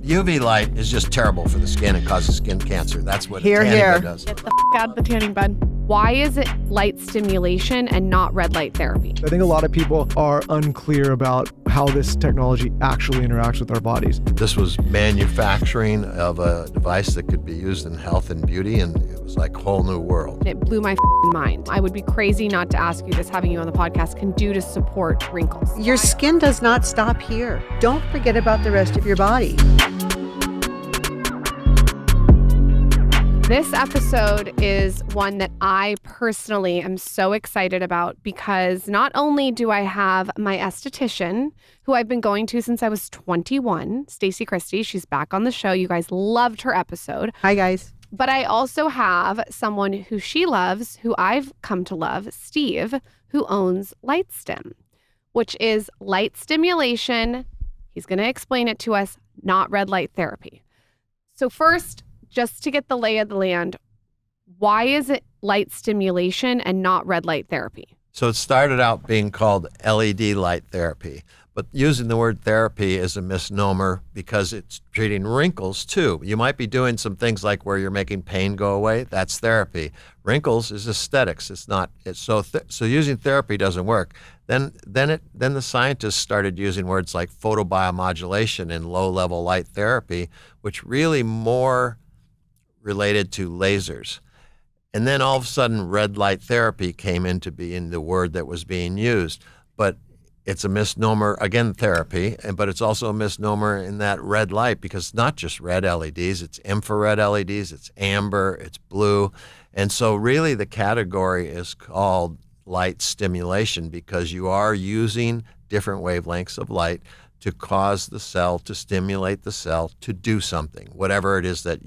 UV light is just terrible for the skin. It causes skin cancer. That's what Here, a tanning here. bed does. Get the out of the tanning bed. Why is it light stimulation and not red light therapy? I think a lot of people are unclear about how this technology actually interacts with our bodies. This was manufacturing of a device that could be used in health and beauty, and it was like a whole new world. It blew my mind. I would be crazy not to ask you this, having you on the podcast can do to support wrinkles. Your skin does not stop here. Don't forget about the rest of your body. This episode is one that I personally am so excited about because not only do I have my esthetician, who I've been going to since I was 21, Staci Christie. She's back on the show. You guys loved her episode. Hi, guys. But I also have someone who she loves, who I've come to love, Steve, who owns LightStim, which is light stimulation. He's going to explain it to us, not red light therapy. So first, just to get the lay of the land, why is it light stimulation and not red light therapy? So it started out being called LED light therapy, but using the word therapy is a misnomer because it's treating wrinkles too. You might be doing some things like where you're making pain go away. That's therapy. Wrinkles is aesthetics. It's not. So using therapy doesn't work. Then the scientists started using words like photobiomodulation and low-level light therapy, which really more related to lasers. And then all of a sudden, red light therapy came into being the word that was being used. But it's a misnomer, again, therapy, but it's also a misnomer in that red light because it's not just red LEDs, it's infrared LEDs, it's amber, it's blue. And so really the category is called light stimulation because you are using different wavelengths of light to cause the cell, to stimulate the cell to do something, whatever it is that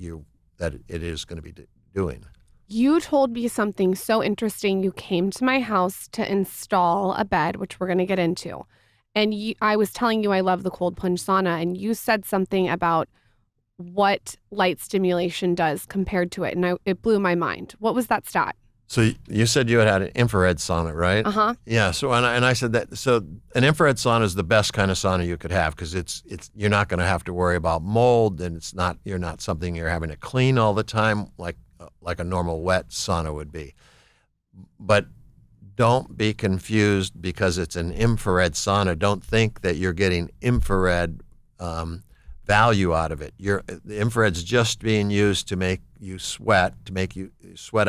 it is going to be doing. You told me something so interesting. You came to my house to install a bed, which we're going to get into. And I was telling you I love the cold plunge sauna, and you said something about what light stimulation does compared to it, and it blew my mind. What was that stat? So you said you had an infrared sauna, right? Uh-huh. Yeah. So and I said that. So an infrared sauna is the best kind of sauna you could have because it's you're not going to have to worry about mold, and you're not something you're having to clean all the time like a normal wet sauna would be. But don't be confused because it's an infrared sauna. Don't think that you're getting infrared value out of it. The infrared's just being used to make you sweat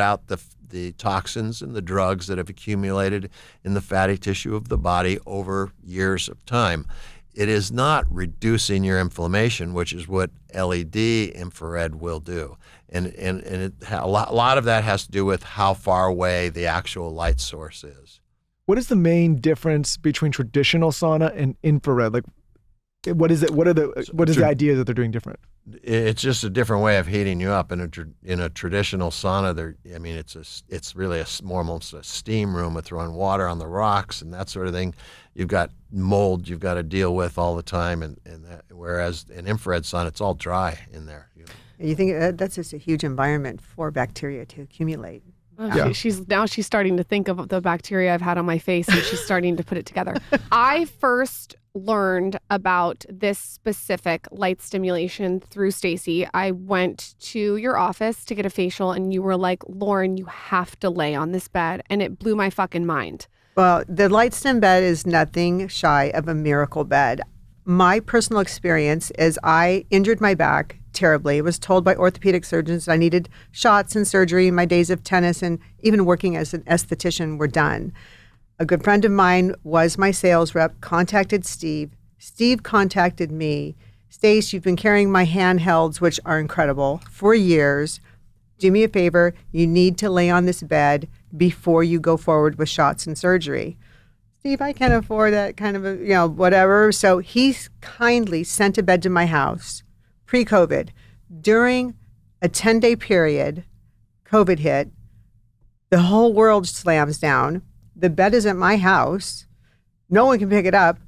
out the toxins and the drugs that have accumulated in the fatty tissue of the body over years of time. It is not reducing your inflammation, which is what LED infrared will do. And a lot of that has to do with how far away the actual light source is. What is the main difference between traditional sauna and infrared? Like, what is it? What is the idea that they're doing different? It's just a different way of heating you up. In a traditional sauna, it's really almost a steam room with throwing water on the rocks and that sort of thing. You've got mold you've got to deal with all the time, and that, whereas in infrared sauna, it's all dry in there. You think that's just a huge environment for bacteria to accumulate. Oh, Yeah. She's starting to think of the bacteria I've had on my face, and she's starting to put it together. I first learned about this specific light stimulation through Staci. I went to your office to get a facial, and you were like, Lauryn, you have to lay on this bed, and it blew my fucking mind. Well, the LightStim bed is nothing shy of a miracle bed. My personal experience is I injured my back terribly. I was told by orthopedic surgeons I needed shots and surgery. My days of tennis and even working as an esthetician were done. A good friend of mine was my sales rep, contacted Steve. Steve contacted me. Stace, you've been carrying my handhelds, which are incredible, for years. Do me a favor. You need to lay on this bed before you go forward with shots and surgery. Steve, I can't afford that kind of whatever. So he kindly sent a bed to my house pre-COVID. During a 10-day period, COVID hit. The whole world slams down. The bed is at my house. No one can pick it up.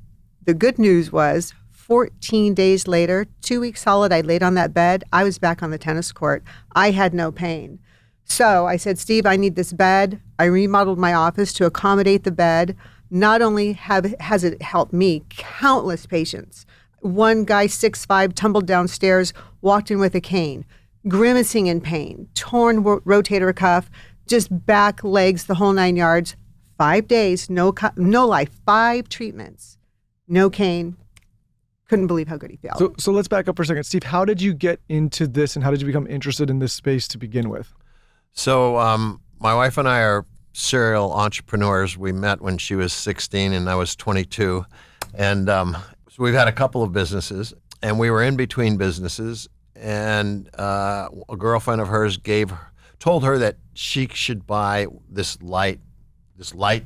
The good news was 14 days later, 2 weeks solid, I laid on that bed. I was back on the tennis court. I had no pain. So I said, Steve, I need this bed. I remodeled my office to accommodate the bed. Not only has it helped me, countless patients. One guy, 6'5", tumbled downstairs, walked in with a cane, grimacing in pain, torn rotator cuff, just back, legs, the whole 9 yards. 5 days, no life, 5 treatments, no cane. Couldn't believe how good he felt. So let's back up for a second. Steve, how did you get into this and how did you become interested in this space to begin with? So my wife and I are serial entrepreneurs. We met when she was 16 and I was 22. And so we've had a couple of businesses and we were in between businesses, and a girlfriend of hers told her that she should buy this light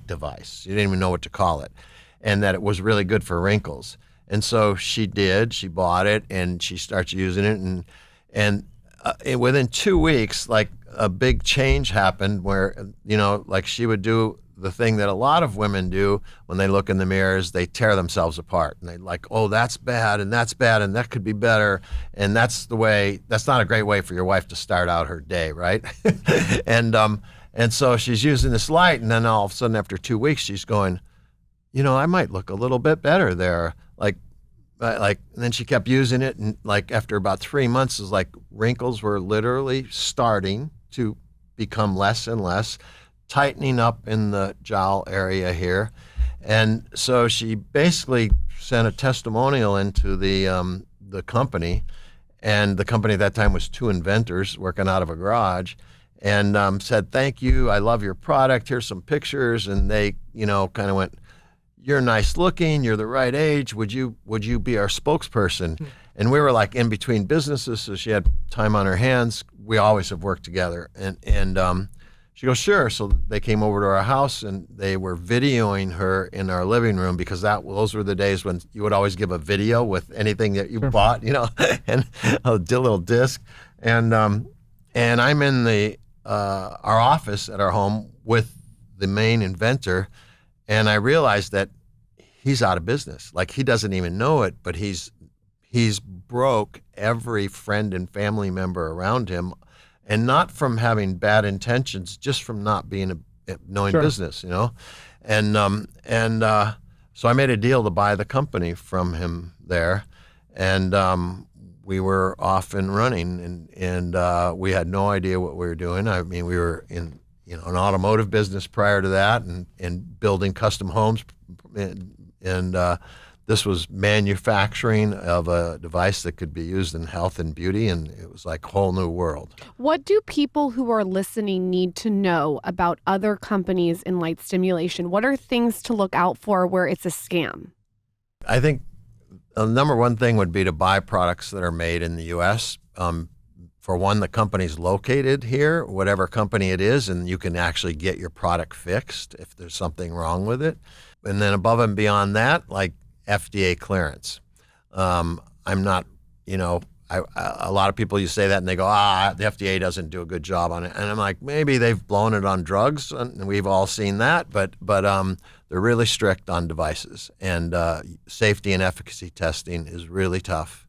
device. She didn't even know what to call it, and that it was really good for wrinkles. And so she did. She bought it, and she starts using it, and within 2 weeks, like a big change happened where, like she would do the thing that a lot of women do when they look in the mirrors. They tear themselves apart, and they like, oh, that's bad, and that could be better, and that's not a great way for your wife to start out her day, right? And so she's using this light, and then all of a sudden, after 2 weeks, she's going, I might look a little bit better there. And then she kept using it, and like after about 3 months, it was like wrinkles were literally starting to become less and less, tightening up in the jowl area here. And so she basically sent a testimonial into the company, and the company at that time was 2 inventors working out of a garage. And said, thank you, I love your product, here's some pictures. And they, kind of went, you're nice looking, you're the right age, would you be our spokesperson? Mm-hmm. And we were like in between businesses, so she had time on her hands. We always have worked together. And she goes, sure. So they came over to our house, and they were videoing her in our living room, because those were the days when you would always give a video with anything that you bought, and a little disc. And I'm in our office at our home with the main inventor, and I realized that he's out of business. Like, he doesn't even know it, but he's broke every friend and family member around him, and not from having bad intentions, just from not knowing business, And so I made a deal to buy the company from him there, and we were off and running, and we had no idea what we were doing. I mean, we were in an automotive business prior to that, and building custom homes, and this was manufacturing of a device that could be used in health and beauty, and it was like a whole new world. What do people who are listening need to know about other companies in light stimulation? What are things to look out for where it's a scam? I think the number one thing would be to buy products that are made in the U.S. For one, the company's located here, whatever company it is, and you can actually get your product fixed if there's something wrong with it. And then above and beyond that, like FDA clearance. I'm not, a lot of people, you say that and they go, the FDA doesn't do a good job on it. And I'm like, maybe they've blown it on drugs, and we've all seen that, but they're really strict on devices, and safety and efficacy testing is really tough.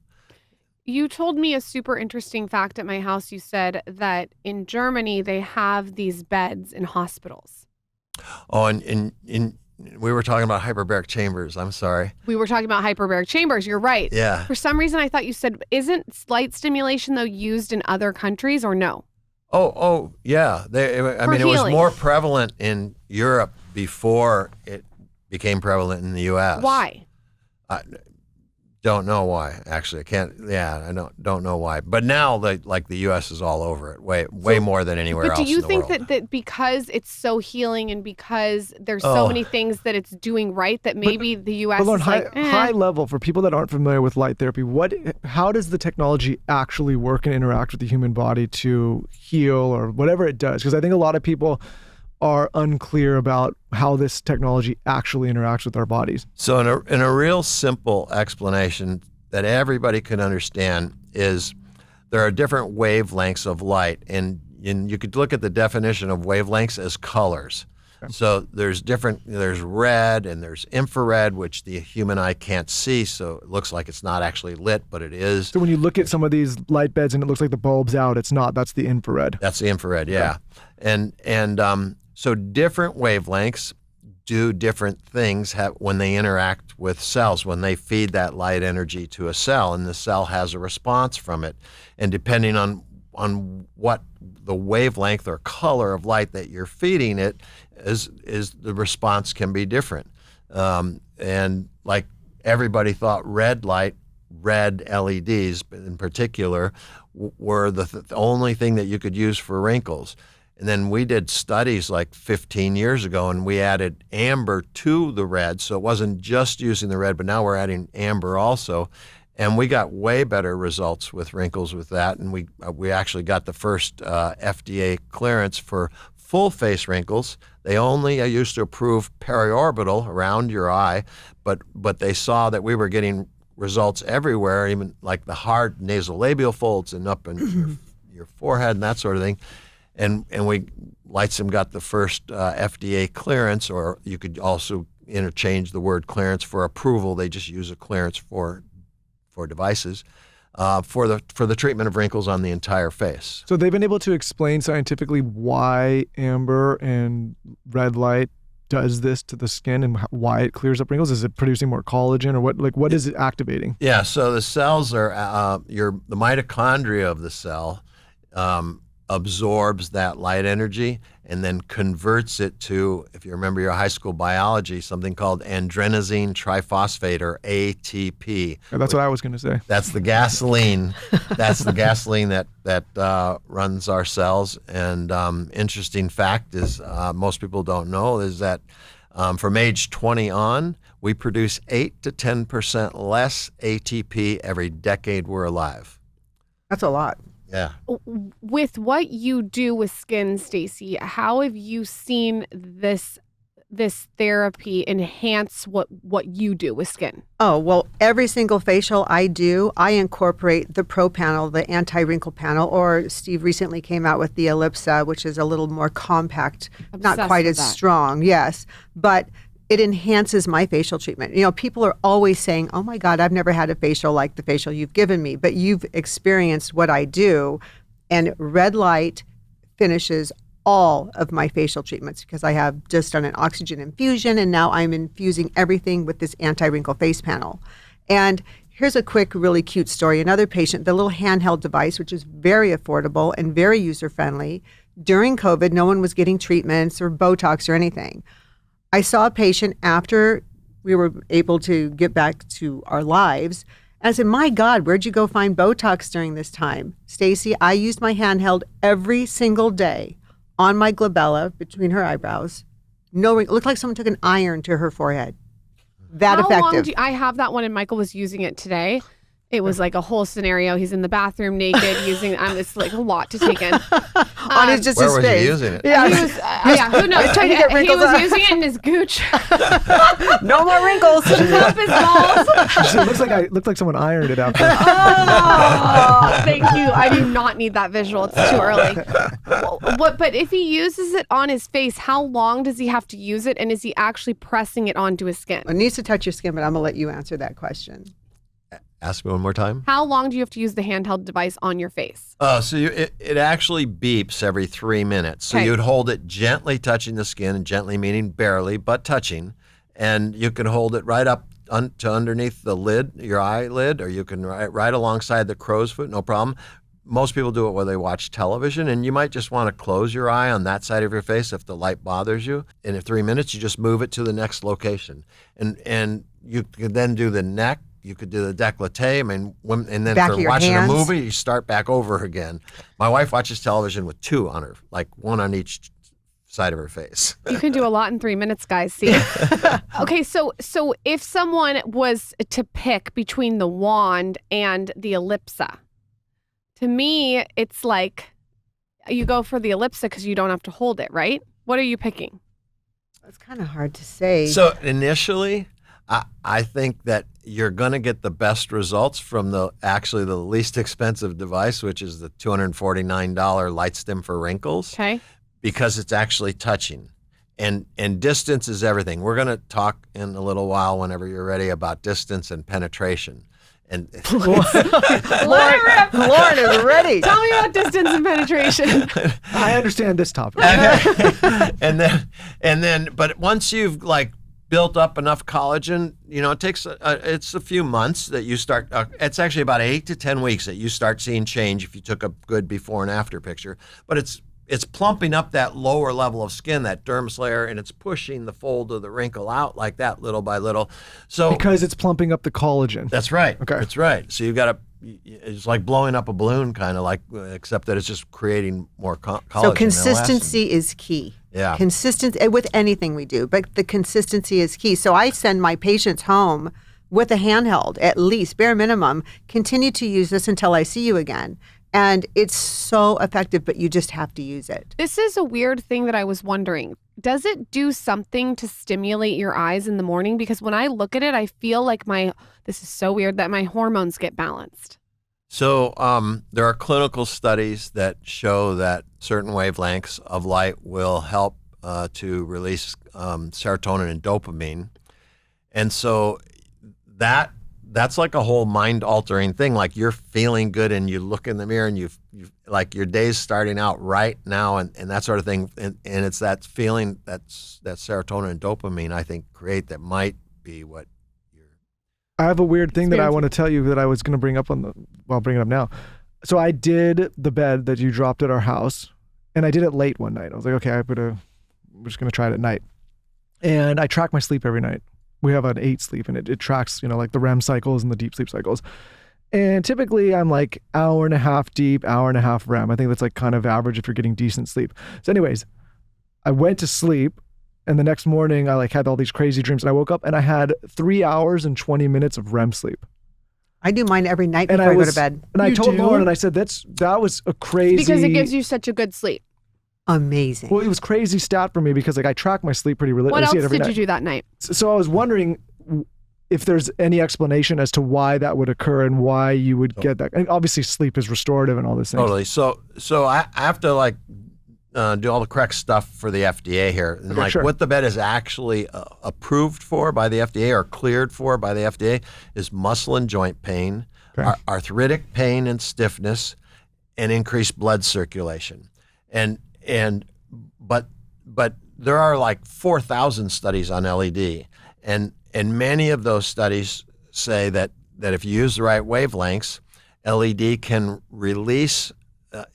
You told me a super interesting fact at my house. You said that in Germany, they have these beds in hospitals. Oh, and we were talking about hyperbaric chambers. I'm sorry. We were talking about hyperbaric chambers. You're right. Yeah. For some reason, I thought you said, isn't light stimulation, though, used in other countries, or no? Oh, yeah. It was more prevalent in Europe before it became prevalent in the U.S. Why? Don't know why. Actually, I can't. Yeah, I don't know why. But now, the U.S. is all over it, way more than anywhere else. But do you in the think world. that because it's so healing and because there's so many things that it's doing right, that maybe the U.S. is high level, for people that aren't familiar with light therapy, how does the technology actually work and interact with the human body to heal or whatever it does? Because I think a lot of people are unclear about how this technology actually interacts with our bodies. So in a real simple explanation that everybody can understand is there are different wavelengths of light, and you could look at the definition of wavelengths as colors. Okay. So there's red and there's infrared, which the human eye can't see, so it looks like it's not actually lit, but it is. So when you look at some of these light beds and it looks like the bulb's out, it's not. That's the infrared. That's the infrared, yeah. Okay. And so different wavelengths, do different things when they interact with cells, when they feed that light energy to a cell, and the cell has a response from it. And depending on what the wavelength or color of light that you're feeding it is the response can be different. And like everybody thought red LEDs in particular, were the only thing that you could use for wrinkles. And then we did studies like 15 years ago, and we added amber to the red. So it wasn't just using the red, but now we're adding amber also. And we got way better results with wrinkles with that. And we actually got the first FDA clearance for full face wrinkles. They only used to approve periorbital around your eye, but they saw that we were getting results everywhere, even like the hard nasolabial folds and up in your forehead and that sort of thing. And LightStim got the first FDA clearance, or you could also interchange the word clearance for approval. They just use a clearance for devices for the treatment of wrinkles on the entire face. So they've been able to explain scientifically why amber and red light does this to the skin and why it clears up wrinkles. Is it producing more collagen, or what is it activating? Yeah, so the cells are the mitochondria of the cell absorbs that light energy and then converts it to, if you remember your high school biology, something called adenosine triphosphate, or ATP. That's what I was going to say. That's the gasoline. That's the gasoline that runs our cells. And interesting fact is, most people don't know, is that from age 20 on, we produce 8 to 10% less ATP every decade we're alive. That's a lot. Yeah. With what you do with skin, Staci, how have you seen this therapy enhance what you do with skin? Oh, well, every single facial I do, I incorporate the Pro Panel, the anti-wrinkle panel, or Steve recently came out with the Ellipsa, which is a little more compact, not quite as strong, yes, but it enhances my facial treatment. You know, people are always saying, oh my God, I've never had a facial like the facial you've given me, but you've experienced what I do, and red light finishes all of my facial treatments because I have just done an oxygen infusion, and now I'm infusing everything with this anti-wrinkle face panel. And here's a quick, really cute story. Another patient, the little handheld device, which is very affordable and very user-friendly. During COVID, no one was getting treatments or Botox or anything. I saw a patient after we were able to get back to our lives. And I said, my God, where'd you go find Botox during this time? Staci, I used my handheld every single day on my glabella between her eyebrows. No, it looked like someone took an iron to her forehead. That How effective. long I have that one, and Michael was using it today. It was like a whole scenario. He's in the bathroom naked using. It's like a lot to take in. On his just Where his was face. he using it? Yeah, He was, who knows? trying to get He wrinkles was out. using it in his gooch. no more wrinkles. Up his balls. So it looked like someone ironed it after. Oh, thank you. I do not need that visual. It's too early. But if he uses it on his face, how long does he have to use it? And is he actually pressing it onto his skin? It needs to touch your skin, but I'm going to let you answer that question. Ask me one more time. How long do you have to use the handheld device on your face? So it actually beeps every 3 minutes. So Okay. you'd hold it gently touching the skin, and gently meaning barely, but touching. And you can hold it right up to underneath the lid, your eyelid, or you can right alongside the crow's foot, no problem. Most people do it while they watch television, and you might just want to close your eye on that side of your face if the light bothers you. And in 3 minutes, you just move it to the next location. And you could then do the neck. You could do the décolleté. I mean, and then Back for of your watching hands. a movie, you start back over again. My wife watches television with two on her, like one on each side of her face. You can do a lot in 3 minutes, guys. See? Okay, so if someone was to pick between the wand and the Ellipsa, to me, it's like you go for the Ellipsa because you don't have to hold it, right? What are you picking? It's kind of hard to say. So initially, I think that you're going to get the best results from the least expensive device, which is the $249 LightStim for wrinkles, Okay. because it's actually touching. And distance is everything. We're going to talk in a little while, whenever you're ready, about distance and penetration. And Lauryn is ready. Tell me about distance and penetration. I understand this topic. and then, but once you've like built up enough collagen, it takes it's a few months that you start. It's actually about 8 to 10 weeks that you start seeing change if you took a good before and after picture. But it's plumping up that lower level of skin, that dermis layer, and it's pushing the fold of the wrinkle out like that, little by little. So Because it's plumping up the collagen. that's right. Okay. That's right. So you got to. It's like blowing up a balloon, kind of like, except that it's just creating more collagen. So consistency is key. Yeah. Consistency with anything we do, but the consistency is key. So I send my patients home with a handheld, at least bare minimum. Continue to use this until I see you again. And it's so effective, but you just have to use it. This is a weird thing that I was wondering. Does it do something to stimulate your eyes in the morning? Because when I look at it, I feel like this is so weird, that my hormones get balanced. So there are clinical studies that show that certain wavelengths of light will help to release serotonin and dopamine. And so that's like a whole mind-altering thing. Like you're feeling good and you look in the mirror and you like your day's starting out right now and that sort of thing. And it's that feeling that serotonin and dopamine, I think, create that might be what you're... I have a weird thing that I want to tell you that I was going to bring up I'll bring it up now. So I did the bed that you dropped at our house, and I did it late one night. I was like, okay, we're just going to try it at night. And I track my sleep every night. We have an 8 sleep, and it tracks, like the REM cycles and the deep sleep cycles. And typically I'm like hour and a half deep, hour and a half REM. I think that's like kind of average if you're getting decent sleep. So anyways, I went to sleep, and the next morning I like had all these crazy dreams, and I woke up and I had 3 hours and 20 minutes of REM sleep. I do mine every night before I go to bed. And I told Lauryn, and I said, that was a crazy... Because it gives you such a good sleep. Amazing. Well, it was crazy stat for me because like I track my sleep pretty religiously. What else did you do that night? So I was wondering if there's any explanation as to why that would occur and why you would get that. And obviously sleep is restorative and all this things. Totally. So I have to like do all the correct stuff for the FDA here. And Okay, sure. what the bed is actually approved for by the FDA or cleared for by the FDA is muscle and joint pain, arthritic pain and stiffness, and increased blood circulation. But there are like 4,000 studies on LED, and many of those studies say that if you use the right wavelengths, LED can release,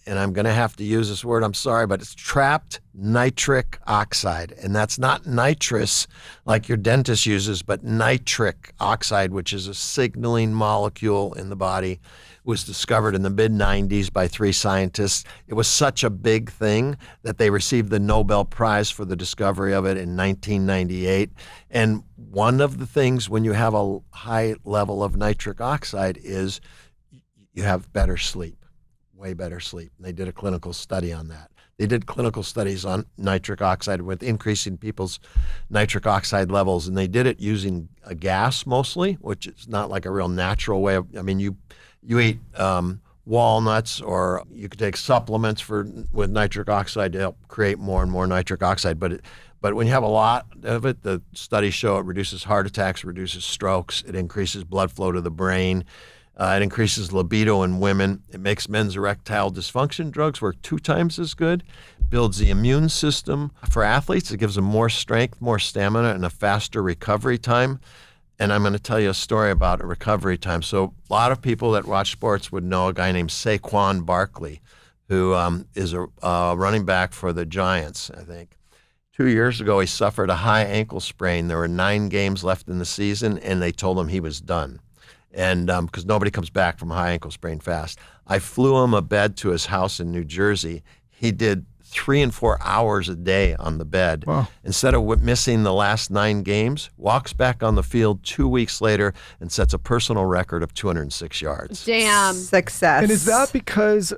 and I'm going to have to use this word, I'm sorry, but it's trapped nitric oxide, and that's not nitrous like your dentist uses, but nitric oxide, which is a signaling molecule in the body. Was discovered in the mid-90s by 3 scientists. It was such a big thing that they received the Nobel Prize for the discovery of it in 1998. And one of the things when you have a high level of nitric oxide is you have better sleep, way better sleep. And they did a clinical study on that. They did clinical studies on nitric oxide with increasing people's nitric oxide levels, and they did it using a gas mostly, which is not like a real natural way of, you eat walnuts, or you could take supplements with nitric oxide to help create more and more nitric oxide. But when you have a lot of it, the studies show it reduces heart attacks, reduces strokes, it increases blood flow to the brain, it increases libido in women, it makes men's erectile dysfunction drugs work 2 times as good, builds the immune system for athletes, it gives them more strength, more stamina, and a faster recovery time. And I'm going to tell you a story about a recovery time. So a lot of people that watch sports would know a guy named Saquon Barkley, who is a running back for the Giants, I think. 2 years ago, he suffered a high ankle sprain. There were 9 games left in the season, and they told him he was done. And because nobody comes back from a high ankle sprain fast. I flew him a bed to his house in New Jersey. He did 3 and 4 hours a day on the bed. Wow. Instead of missing the last 9 games, walks back on the field 2 weeks later and sets a personal record of 206 yards. Damn. Success. And is that because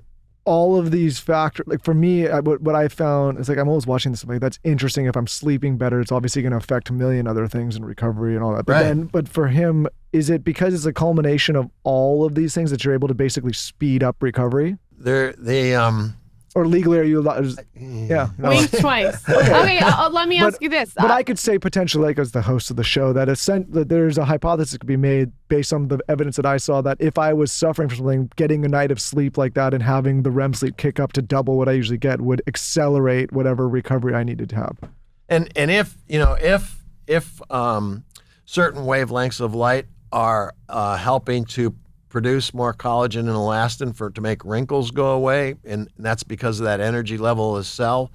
all of these factors, like for me, what I found is like I'm always watching this, like that's interesting. If I'm sleeping better, it's obviously going to affect a million other things in recovery and all that. But Right. but for him, is it because it's a culmination of all of these things that you're able to basically speed up recovery? Or legally, are you allowed? Yeah. No. Wink twice. Okay, let me ask you this. But I could say potentially, like as the host of the show, that there's a hypothesis that could be made based on the evidence that I saw that if I was suffering from something, getting a night of sleep like that and having the REM sleep kick up to double what I usually get would accelerate whatever recovery I needed to have. And if certain wavelengths of light are helping to produce more collagen and elastin to make wrinkles go away, and that's because of that energy level of the cell,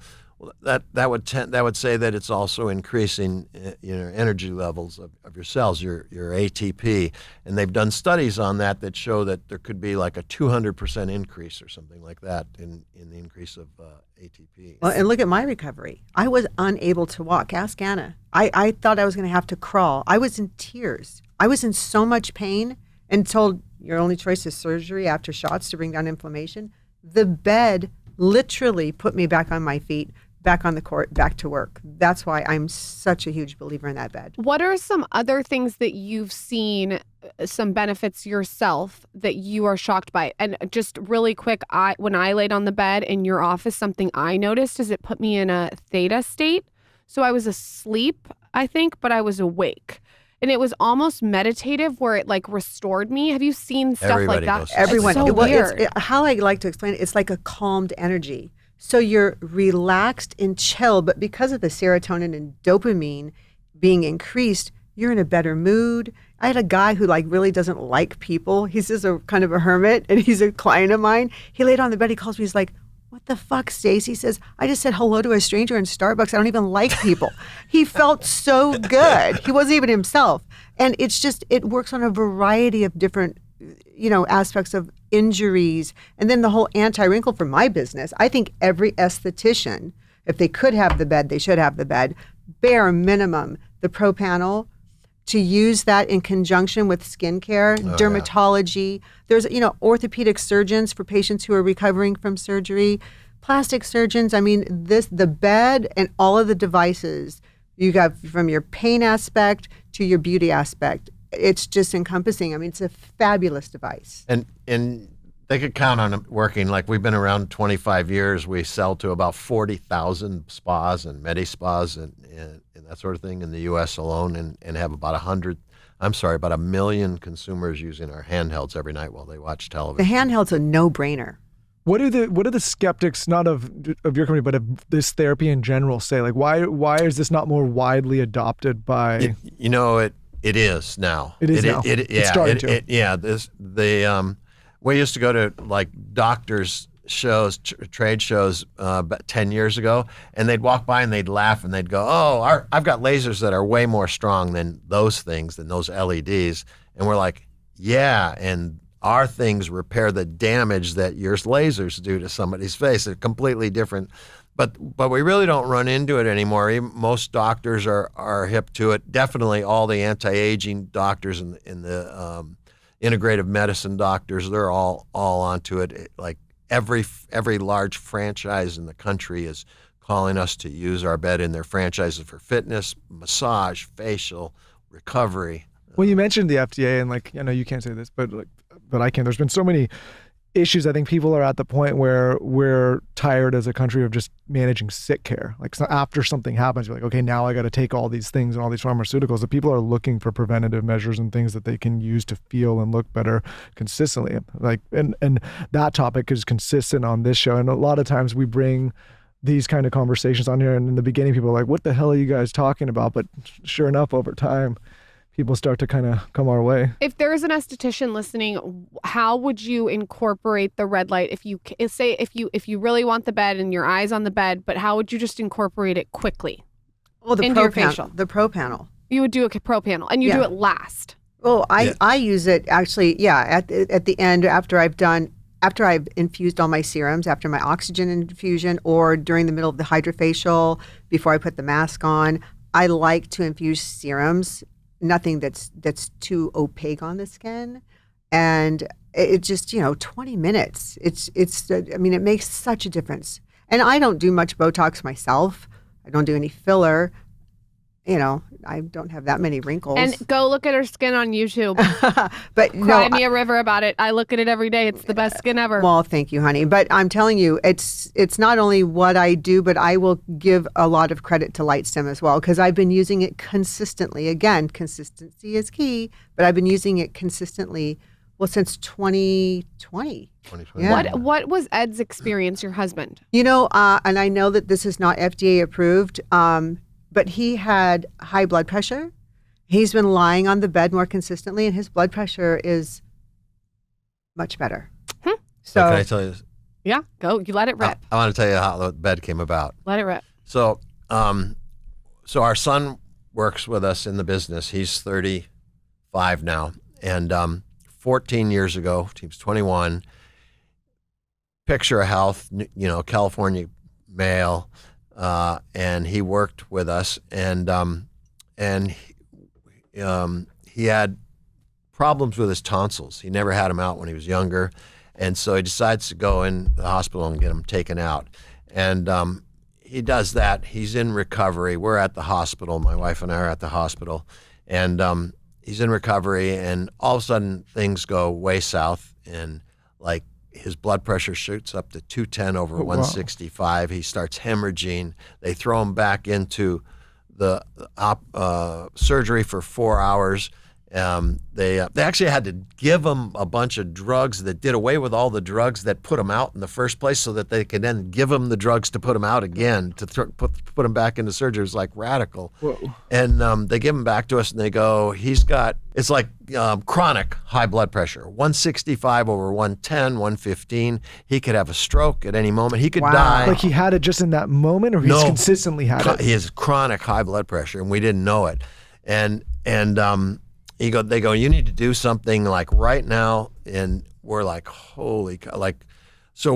that would say that it's also increasing energy levels of your cells, your ATP, and they've done studies on that show that there could be like a 200% increase or something like that in the increase of ATP. Well, and look at my recovery. I was unable to walk. Ask Anna. I thought I was going to have to crawl. I was in tears. I was in so much pain and told your only choice is surgery after shots to bring down inflammation. The bed literally put me back on my feet, back on the court, back to work. That's why I'm such a huge believer in that bed. What are some other things that you've seen, some benefits yourself that you are shocked by? And just really quick, when I laid on the bed in your office, something I noticed is it put me in a theta state. So I was asleep, I think, but I was awake. And it was almost meditative where it like restored me. Have you seen stuff Everybody like that? goes. Everyone. It's so weird. How I like to explain it, it's like a calmed energy. So you're relaxed and chill, but because of the serotonin and dopamine being increased, you're in a better mood. I had a guy who like really doesn't like people. He's just a kind of a hermit, and he's a client of mine. He laid on the bed. He calls me. He's like, "What the fuck, Staci?" He says, "I just said hello to a stranger in Starbucks. I don't even like people." He felt so good. He wasn't even himself. And it's just, it works on a variety of different, aspects of injuries. And then the whole anti-wrinkle for my business. I think every esthetician, if they could have the bed, they should have the bed. Bare minimum, the Pro Panel, to use that in conjunction with skincare, dermatology. There's, orthopedic surgeons for patients who are recovering from surgery, plastic surgeons. I mean, the bed and all of the devices you got from your pain aspect to your beauty aspect. It's just encompassing. I mean, it's a fabulous device. And they could count on it working. Like we've been around 25 years. We sell to about 40,000 spas and medi-spas and that sort of thing in the U.S. alone, and have about 1 million consumers using our handhelds every night while they watch television. The handheld's a no-brainer. What do the skeptics, not of your company, but of this therapy in general, say? Like, why is this not more widely adopted by? It is now. It is now. It's starting to. We used to go to like doctors shows, trade shows about 10 years ago, and they'd walk by and they'd laugh and they'd go, "Oh, I've got lasers that are way more strong than those things, than those LEDs." And we're like, "Yeah, and our things repair the damage that your lasers do to somebody's face. They're completely different." But we really don't run into it anymore. Even most doctors are hip to it. Definitely all the anti-aging doctors and the integrative medicine doctors, they're all onto it. Like every large franchise in the country is calling us to use our bed in their franchises for fitness, massage, facial, recovery. Well, you mentioned the FDA, and like, you can't say this, but I can. There's been so many issues. I think people are at the point where we're tired as a country of just managing sick care. Like, so after something happens, you're like, okay, now I got to take all these things and all these pharmaceuticals. That people are looking for preventative measures and things that they can use to feel and look better consistently. Like, and that topic is consistent on this show. And a lot of times we bring these kind of conversations on here, and in the beginning, people are like, "What the hell are you guys talking about?" But sure enough, over time, people start to kind of come our way. If there is an esthetician listening, how would you incorporate the red light? If you really want the bed and your eyes on the bed, but how would you just incorporate it quickly? Well, into your facial? The Pro Panel. You would do a Pro Panel, and you do it last. Well, I use it actually, at the end after I've infused all my serums, after my oxygen infusion, or during the middle of the hydrofacial, before I put the mask on. I like to infuse serums. Nothing that's too opaque on the skin, and it just 20 minutes. It makes such a difference. And I don't do much Botox myself. I don't do any filler, you know, I don't have that many wrinkles. And go look at her skin on YouTube. But Cry no, me a river about it. I look at it every day. It's the best skin ever. well, thank you, honey. But I'm telling you, it's not only what I do, but I will give a lot of credit to LightStim as well, because I've been using it consistently. Again, consistency is key, but I've been using it consistently, well, since 2020. 2020. Yeah. What was Ed's experience, your husband? You know, and I know that this is not FDA approved, but he had high blood pressure. He's been lying on the bed more consistently, and his blood pressure is much better. So can I tell you? Yeah, go. You let it rip. I want to tell you how the bed came about. Let it rip. So, so our son works with us in the business. He's 35 now, and 14 years ago, he was 21. Picture of health, you know, California male, and he worked with us, and he had problems with his tonsils. He never had them out when he was younger, and so he decides to go in the hospital and get them taken out. And he does that. He's in recovery. We're at the hospital. My wife and I are at the hospital, and he's in recovery. And all of a sudden, things go way south, and like his blood pressure shoots up to 210 over 165. He starts hemorrhaging. They throw him back into the surgery for 4 hours. They actually had to give him a bunch of drugs that did away with all the drugs that put him out in the first place, so that they could then give him the drugs to put him out again, to put him back into surgery. It was like radical. Whoa. And they give him back to us, and they go, it's like chronic high blood pressure, 165 over 110, 115. He could have a stroke at any moment. He could die. Like he had it just in that moment, or he's consistently had it? He has chronic high blood pressure, and we didn't know it. And they go, you need to do something like right now. And we're like, holy cow. Like, so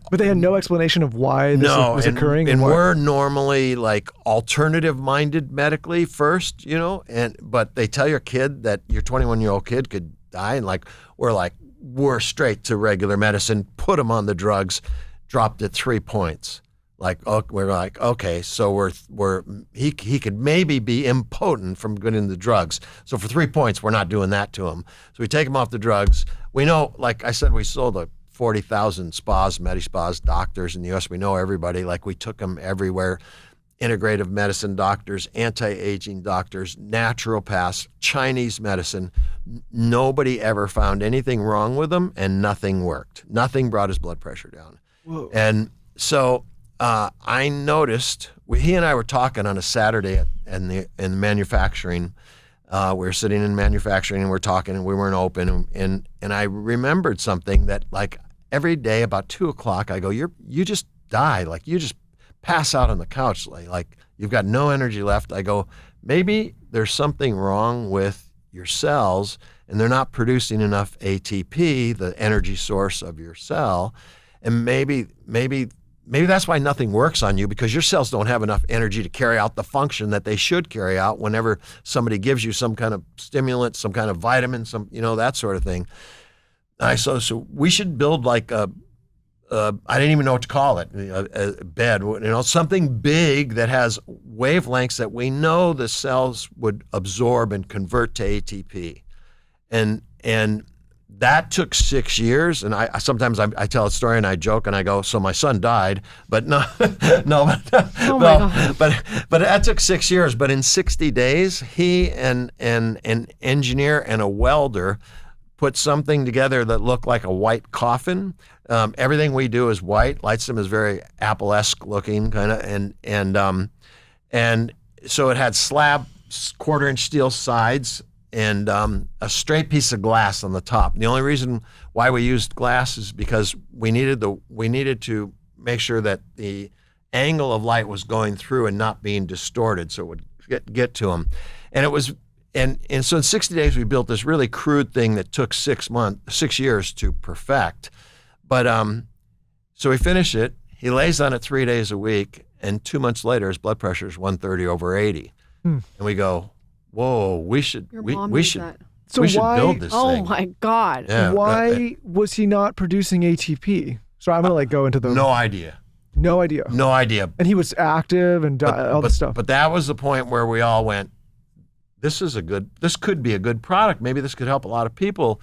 But they had no explanation of why this was occurring? And we're normally like alternative minded medically first, you know, but they tell your kid that your 21-year-old kid could die. And we're straight to regular medicine, put him on the drugs, dropped it 3 points. We're like, okay, so he could maybe be impotent from getting the drugs. So for 3 points, we're not doing that to him. So we take him off the drugs. We know, like I said, we sold 40,000 spas, medi-spas, doctors in the U.S. We know everybody. Like we took them everywhere. Integrative medicine doctors, anti-aging doctors, naturopaths, Chinese medicine. Nobody ever found anything wrong with them, and nothing worked. Nothing brought his blood pressure down. Whoa. And so I noticed, he and I were talking on a Saturday in manufacturing. We were sitting in manufacturing and we're talking, and we weren't open. And I remembered something that, like, every day about 2:00, I go, you just die. Like, you just pass out on the couch. Like you've got no energy left. I go, maybe there's something wrong with your cells, and they're not producing enough ATP, the energy source of your cell. And maybe that's why nothing works on you, because your cells don't have enough energy to carry out the function that they should carry out whenever somebody gives you some kind of stimulant, some kind of vitamin, that sort of thing. So we should build like I didn't even know what to call it, a bed, something big that has wavelengths that we know the cells would absorb and convert to ATP. And that took 6 years, and I sometimes tell a story and I joke and I go, so my son died, but no, but that took 6 years. But in 60 days, he and an engineer and a welder put something together that looked like a white coffin. Everything we do is white. LightStim is very Apple-esque looking, kind of, and so it had slab 1/4-inch steel sides, and a straight piece of glass on the top. The only reason why we used glass is because we needed to make sure that the angle of light was going through and not being distorted, so it would get to them. And it was, and so in 60 days we built this really crude thing that took 6 years to perfect. But so we finish it. He lays on it 3 days a week, and 2 months later his blood pressure is 130 over 80, and we go, whoa, we should build this thing. Oh my God. Yeah, why was he not producing ATP? So I'm going to go into the... No idea. No idea. No idea. And he was active and all this stuff. But that was the point where we all went, this could be a good product. Maybe this could help a lot of people.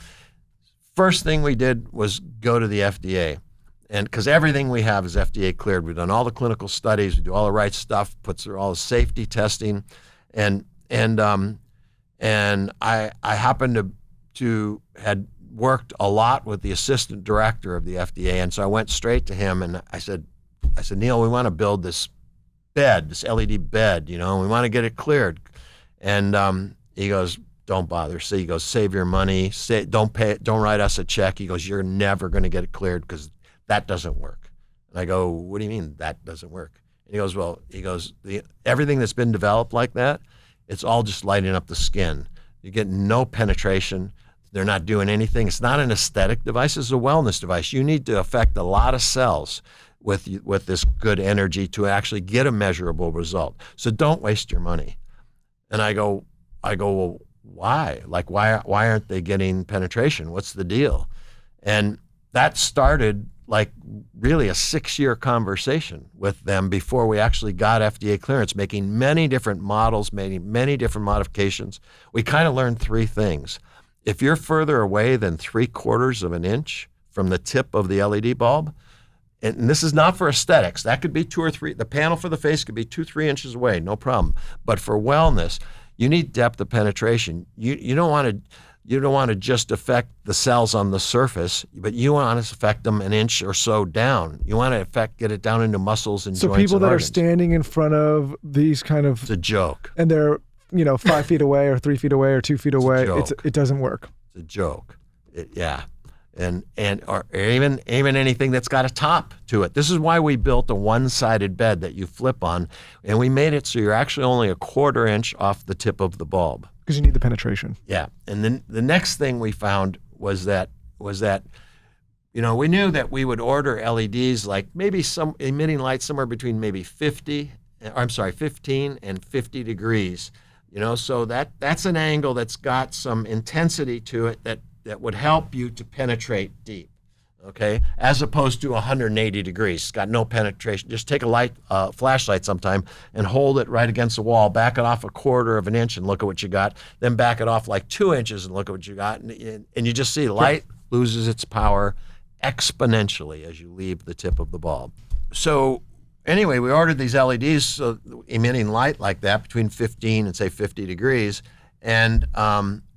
First thing we did was go to the FDA. And because everything we have is FDA cleared. We've done all the clinical studies, we do all the right stuff, puts through all the safety testing. And I happened to had worked a lot with the assistant director of the FDA. And so I went straight to him and I said, Neil, we want to build this bed, this LED bed, we want to get it cleared. And he goes, don't bother. So he goes, save your money. Don't write us a check. He goes, you're never going to get it cleared because that doesn't work. And I go, what do you mean that doesn't work? And he goes, everything that's been developed like that, it's all just lighting up the skin. You get no penetration. They're not doing anything. It's not an aesthetic device. It's a wellness device. You need to affect a lot of cells with this good energy to actually get a measurable result. So don't waste your money. And I go, well, why? Like, why aren't they getting penetration? What's the deal? And that started like really a 6-year conversation with them before we actually got FDA clearance, making many different models, making many different modifications. We kind of learned 3 things. If you're further away than 3/4 of an inch from the tip of the LED bulb, and this is not for aesthetics, that could be 2 or 3, the panel for the face could be 2-3 inches away, no problem. But for wellness, you need depth of penetration. You don't want to just affect the cells on the surface, but you want to affect them an inch or so down. You want to get it down into muscles and joints. So people that organs. are standing in front of these kind of, it's a joke, and they're 5 feet away or 3 feet away or 2 feet away. It doesn't work. It's a joke. Yeah. Or even anything that's got a top to it. This is why we built a one-sided bed that you flip on, and we made it so you're actually only a 1/4 inch off the tip of the bulb. Because you need the penetration. Yeah, and then the next thing we found was that we knew that we would order LEDs like maybe some emitting light somewhere between maybe 15 and 50 degrees. So that's an angle that's got some intensity to it that would help you to penetrate deep, okay? As opposed to 180 degrees. It's got no penetration. Just take a flashlight sometime and hold it right against the wall, back it off 1/4 of an inch and look at what you got, then back it off like 2 inches and look at what you got. And you just see light loses its power exponentially as you leave the tip of the bulb. So anyway, we ordered these LEDs emitting light like that between 15 and say 50 degrees, and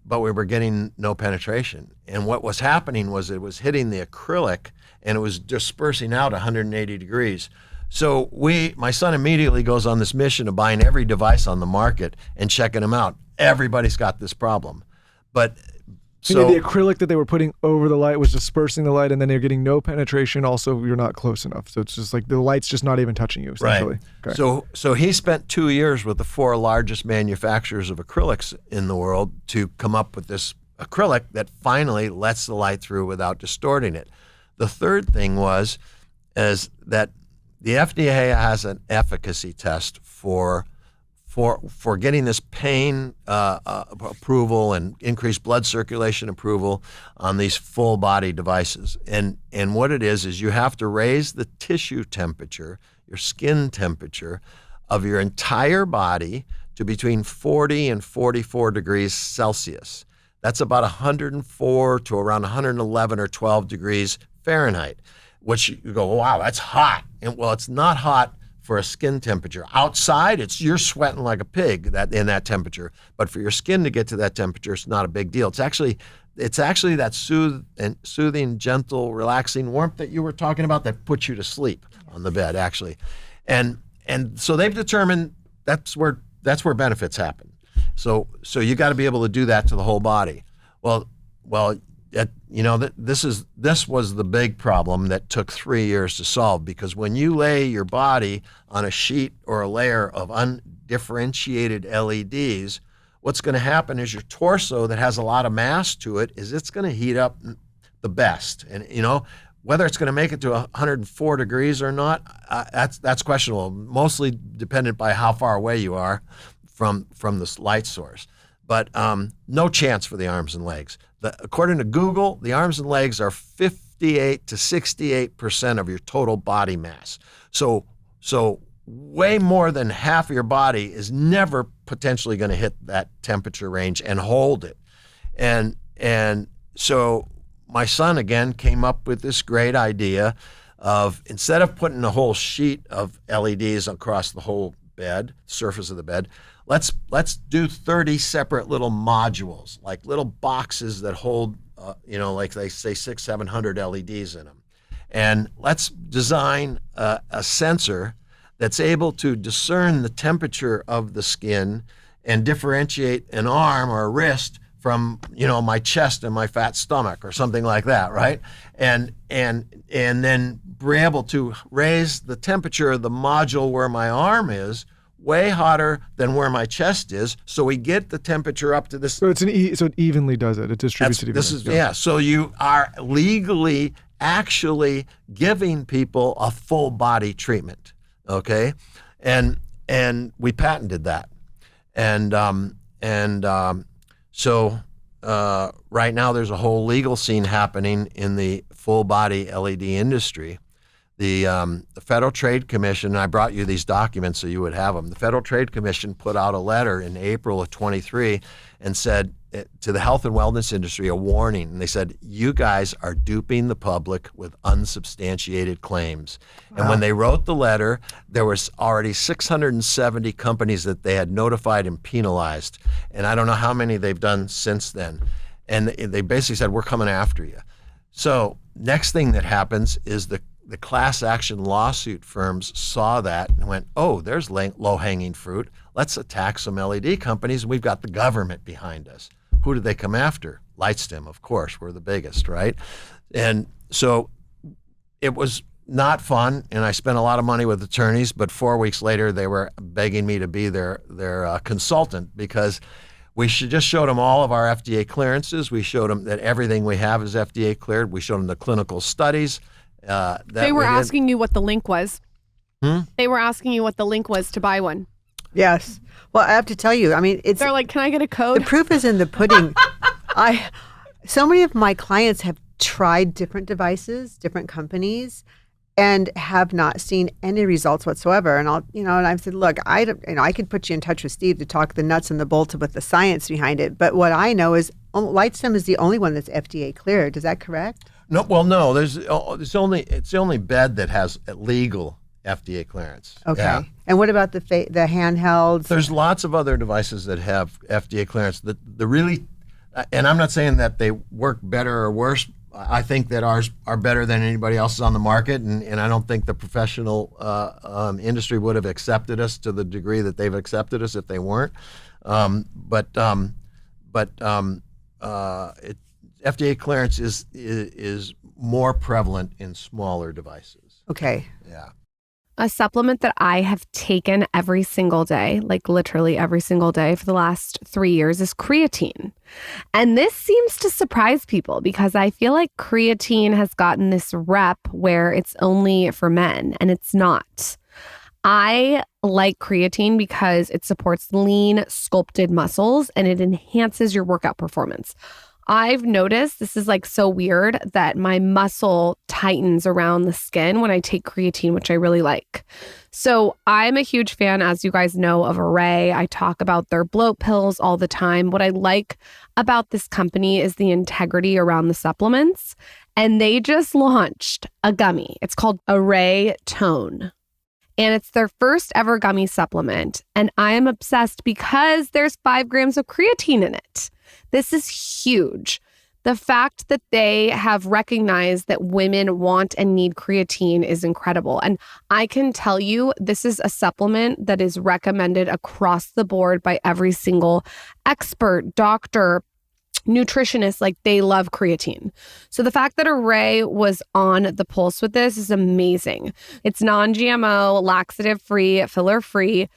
but we were getting no penetration. And what was happening was it was hitting the acrylic and it was dispersing out 180 degrees. So my son immediately goes on this mission of buying every device on the market and checking them out. Everybody's got this problem. But so the acrylic that they were putting over the light was dispersing the light, and then they're getting no penetration. Also, you're not close enough. So it's just like the light's just not even touching you, essentially. Right. Okay. So he spent 2 years with the 4 largest manufacturers of acrylics in the world to come up with this acrylic that finally lets the light through without distorting it. The third thing is that the FDA has an efficacy test for getting this pain approval and increased blood circulation approval on these full body devices. And what it is you have to raise the tissue temperature, your skin temperature of your entire body to between 40 and 44 degrees Celsius. That's about 104 to around 111 or 12 degrees Fahrenheit, which you go, wow, that's hot. And well, it's not hot for a skin temperature. Outside, you're sweating like a pig in that temperature. But for your skin to get to that temperature, it's not a big deal. It's actually that soothing, gentle, relaxing warmth that you were talking about that puts you to sleep on the bed, actually. And so they've determined that's where benefits happen. So you got to be able to do that to the whole body. Well, this was the big problem that took 3 years to solve, because when you lay your body on a sheet or a layer of undifferentiated LEDs, what's going to happen is your torso that has a lot of mass to it it's going to heat up the best. And whether it's going to make it to 104 degrees or not, that's questionable, mostly dependent by how far away you are from this light source. But no chance for the arms and legs. According to Google, the arms and legs are 58 to 68% of your total body mass. So way more than half of your body is never potentially going to hit that temperature range and hold it. And so my son again came up with this great idea of, instead of putting a whole sheet of LEDs across the whole bed, surface of the bed, let's do 30 separate little modules, like little boxes that hold, like they say 600-700 LEDs in them. And let's design a sensor that's able to discern the temperature of the skin and differentiate an arm or a wrist from, my chest and my fat stomach or something like that, right? And then be able to raise the temperature of the module where my arm is way hotter than where my chest is, so we get the temperature up to this. So so it evenly does it. It distributes it evenly. So you are legally actually giving people a full body treatment, okay? And we patented that, so right now there's a whole legal scene happening in the full body LED industry. The Federal Trade Commission, and I brought you these documents so you would have them. The Federal Trade Commission put out a letter in April of 23 and said to the health and wellness industry, a warning. And they said, you guys are duping the public with unsubstantiated claims. Wow. And when they wrote the letter, there was already 670 companies that they had notified and penalized. And I don't know how many they've done since then. And they basically said, we're coming after you. So next thing that happens is the class action lawsuit firms saw that and went, oh, there's low-hanging fruit. Let's attack some LED companies. We've got the government behind us. Who did they come after? LightStim, of course. We're the biggest, right? And so it was not fun, and I spent a lot of money with attorneys, but 4 weeks later, they were begging me to be their consultant, because we just showed them all of our FDA clearances. We showed them that everything we have is FDA cleared. We showed them the clinical studies. They were asking you what the link was. They were asking you what the link was to buy one. Yes. Well, I have to tell you, they're like, can I get a code? The proof is in the pudding. So many of my clients have tried different devices, different companies, and have not seen any results whatsoever. And I've said, look, I could put you in touch with Steve to talk the nuts and the bolts with the science behind it. But what I know is LightStim is the only one that's FDA cleared. Is that correct? No, well, no. It's the only bed that has a legal FDA clearance. Okay. Yeah. And what about the handhelds? There's lots of other devices that have FDA clearance. The really, and I'm not saying that they work better or worse. I think that ours are better than anybody else's on the market, and I don't think the professional industry would have accepted us to the degree that they've accepted us if they weren't. FDA clearance is more prevalent in smaller devices. Okay. Yeah. A supplement that I have taken every single day, like literally every single day for the last 3 years, is creatine. And this seems to surprise people because I feel like creatine has gotten this rep where it's only for men, and it's not. I like creatine because it supports lean, sculpted muscles, and it enhances your workout performance. I've noticed, this is like so weird, that my muscle tightens around the skin when I take creatine, which I really like. So I'm a huge fan, as you guys know, of Array. I talk about their bloat pills all the time. What I like about this company is the integrity around the supplements. And they just launched a gummy. It's called Array Tone. And it's their first ever gummy supplement. And I am obsessed because there's 5 grams of creatine in it. This is huge. The fact that they have recognized that women want and need creatine is incredible. And I can tell you, this is a supplement that is recommended across the board by every single expert, doctor, nutritionist. Like, they love creatine. So the fact that Array was on the pulse with this is amazing. It's non-GMO, laxative-free, filler-free.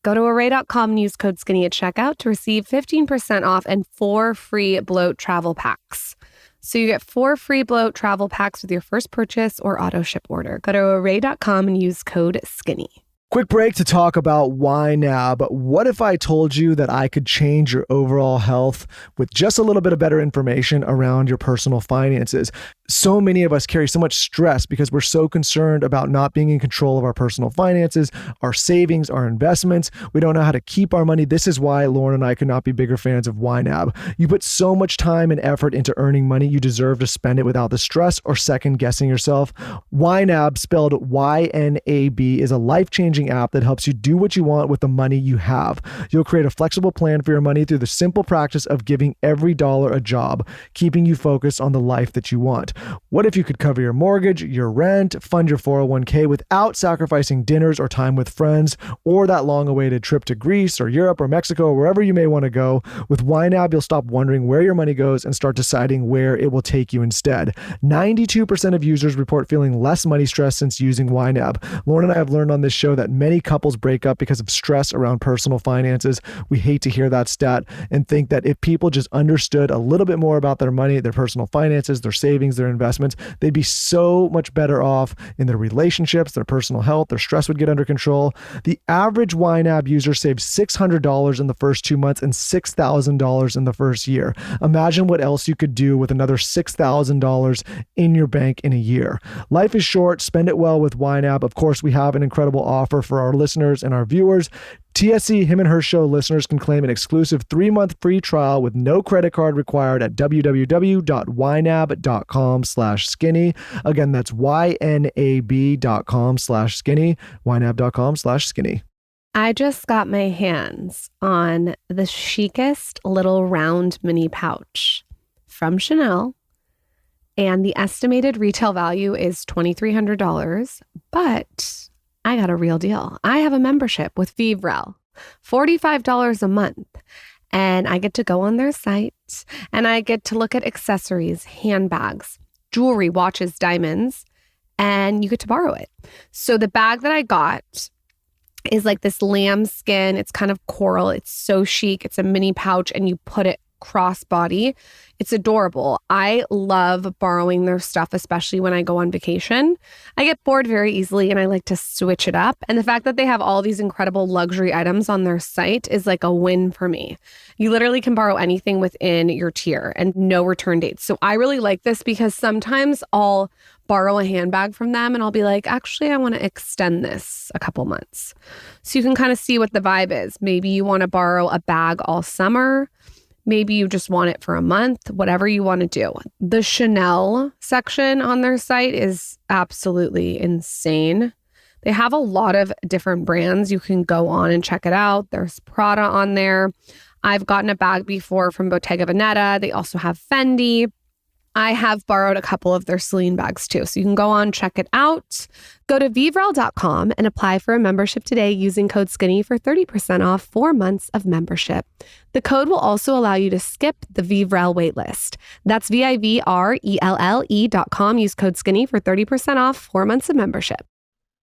Go to array.com and use code SKINNY at checkout to receive 15% off and 4 free bloat travel packs. So you get 4 free bloat travel packs with your first purchase or auto ship order. Go to array.com and use code SKINNY. Quick break to talk about why now, but what if I told you that I could change your overall health with just a little bit of better information around your personal finances? so many of us carry so much stress because we're so concerned about not being in control of our personal finances, our savings, our investments. We don't know how to keep our money. This is why Lauryn and I could not be bigger fans of YNAB. You put so much time and effort into earning money, you deserve to spend it without the stress or second guessing yourself. YNAB, spelled YNAB, is a life-changing app that helps you do what you want with the money you have. You'll create a flexible plan for your money through the simple practice of giving every dollar a job, keeping you focused on the life that you want. What if you could cover your mortgage, your rent, fund your 401k without sacrificing dinners or time with friends, or that long-awaited trip to Greece or Europe or Mexico or wherever you may want to go? With YNAB, you'll stop wondering where your money goes and start deciding where it will take you instead. 92% of users report feeling less money stress since using YNAB. Lauryn and I have learned on this show that many couples break up because of stress around personal finances. We hate to hear that stat and think that if people just understood a little bit more about their money, their personal finances, their savings, their investments, they'd be so much better off in their relationships, their personal health, their stress would get under control. The average YNAB user saves $600 in the first 2 months and $6,000 in the first year. Imagine what else you could do with another $6,000 in your bank in a year. Life is short. Spend it well with YNAB. Of course, we have an incredible offer for our listeners and our viewers. TSC Him and Her Show listeners can claim an exclusive 3-month free trial with no credit card required at www.ynab.com/skinny. Again, that's ynab.com/skinny, ynab.com/skinny. I just got my hands on the chicest little round mini pouch from Chanel, and the estimated retail value is $2,300, but I got a real deal. I have a membership with Vivrel, $45 a month, and I get to go on their site and I get to look at accessories, handbags, jewelry, watches, diamonds, and you get to borrow it. So the bag that I got is like this lamb skin. It's kind of coral. It's so chic. It's a mini pouch and you put it crossbody. It's adorable. I love borrowing their stuff, especially when I go on vacation. I get bored very easily and I like to switch it up. And the fact that they have all these incredible luxury items on their site is like a win for me. You literally can borrow anything within your tier and no return dates. So I really like this because sometimes I'll borrow a handbag from them and I'll be like, actually, I want to extend this a couple months. So you can kind of see what the vibe is. Maybe you want to borrow a bag all summer. Maybe you just want it for a month, whatever you want to do. The Chanel section on their site is absolutely insane. They have a lot of different brands. You can go on and check it out. There's Prada on there. I've gotten a bag before from Bottega Veneta. They also have Fendi. I have borrowed a couple of their Celine bags too. So you can go on, check it out. Go to Vivrel.com and apply for a membership today using code SKINNY for 30% off 4 months of membership. The code will also allow you to skip the Vivrel waitlist. That's Vivrelle.com. Use code SKINNY for 30% off 4 months of membership.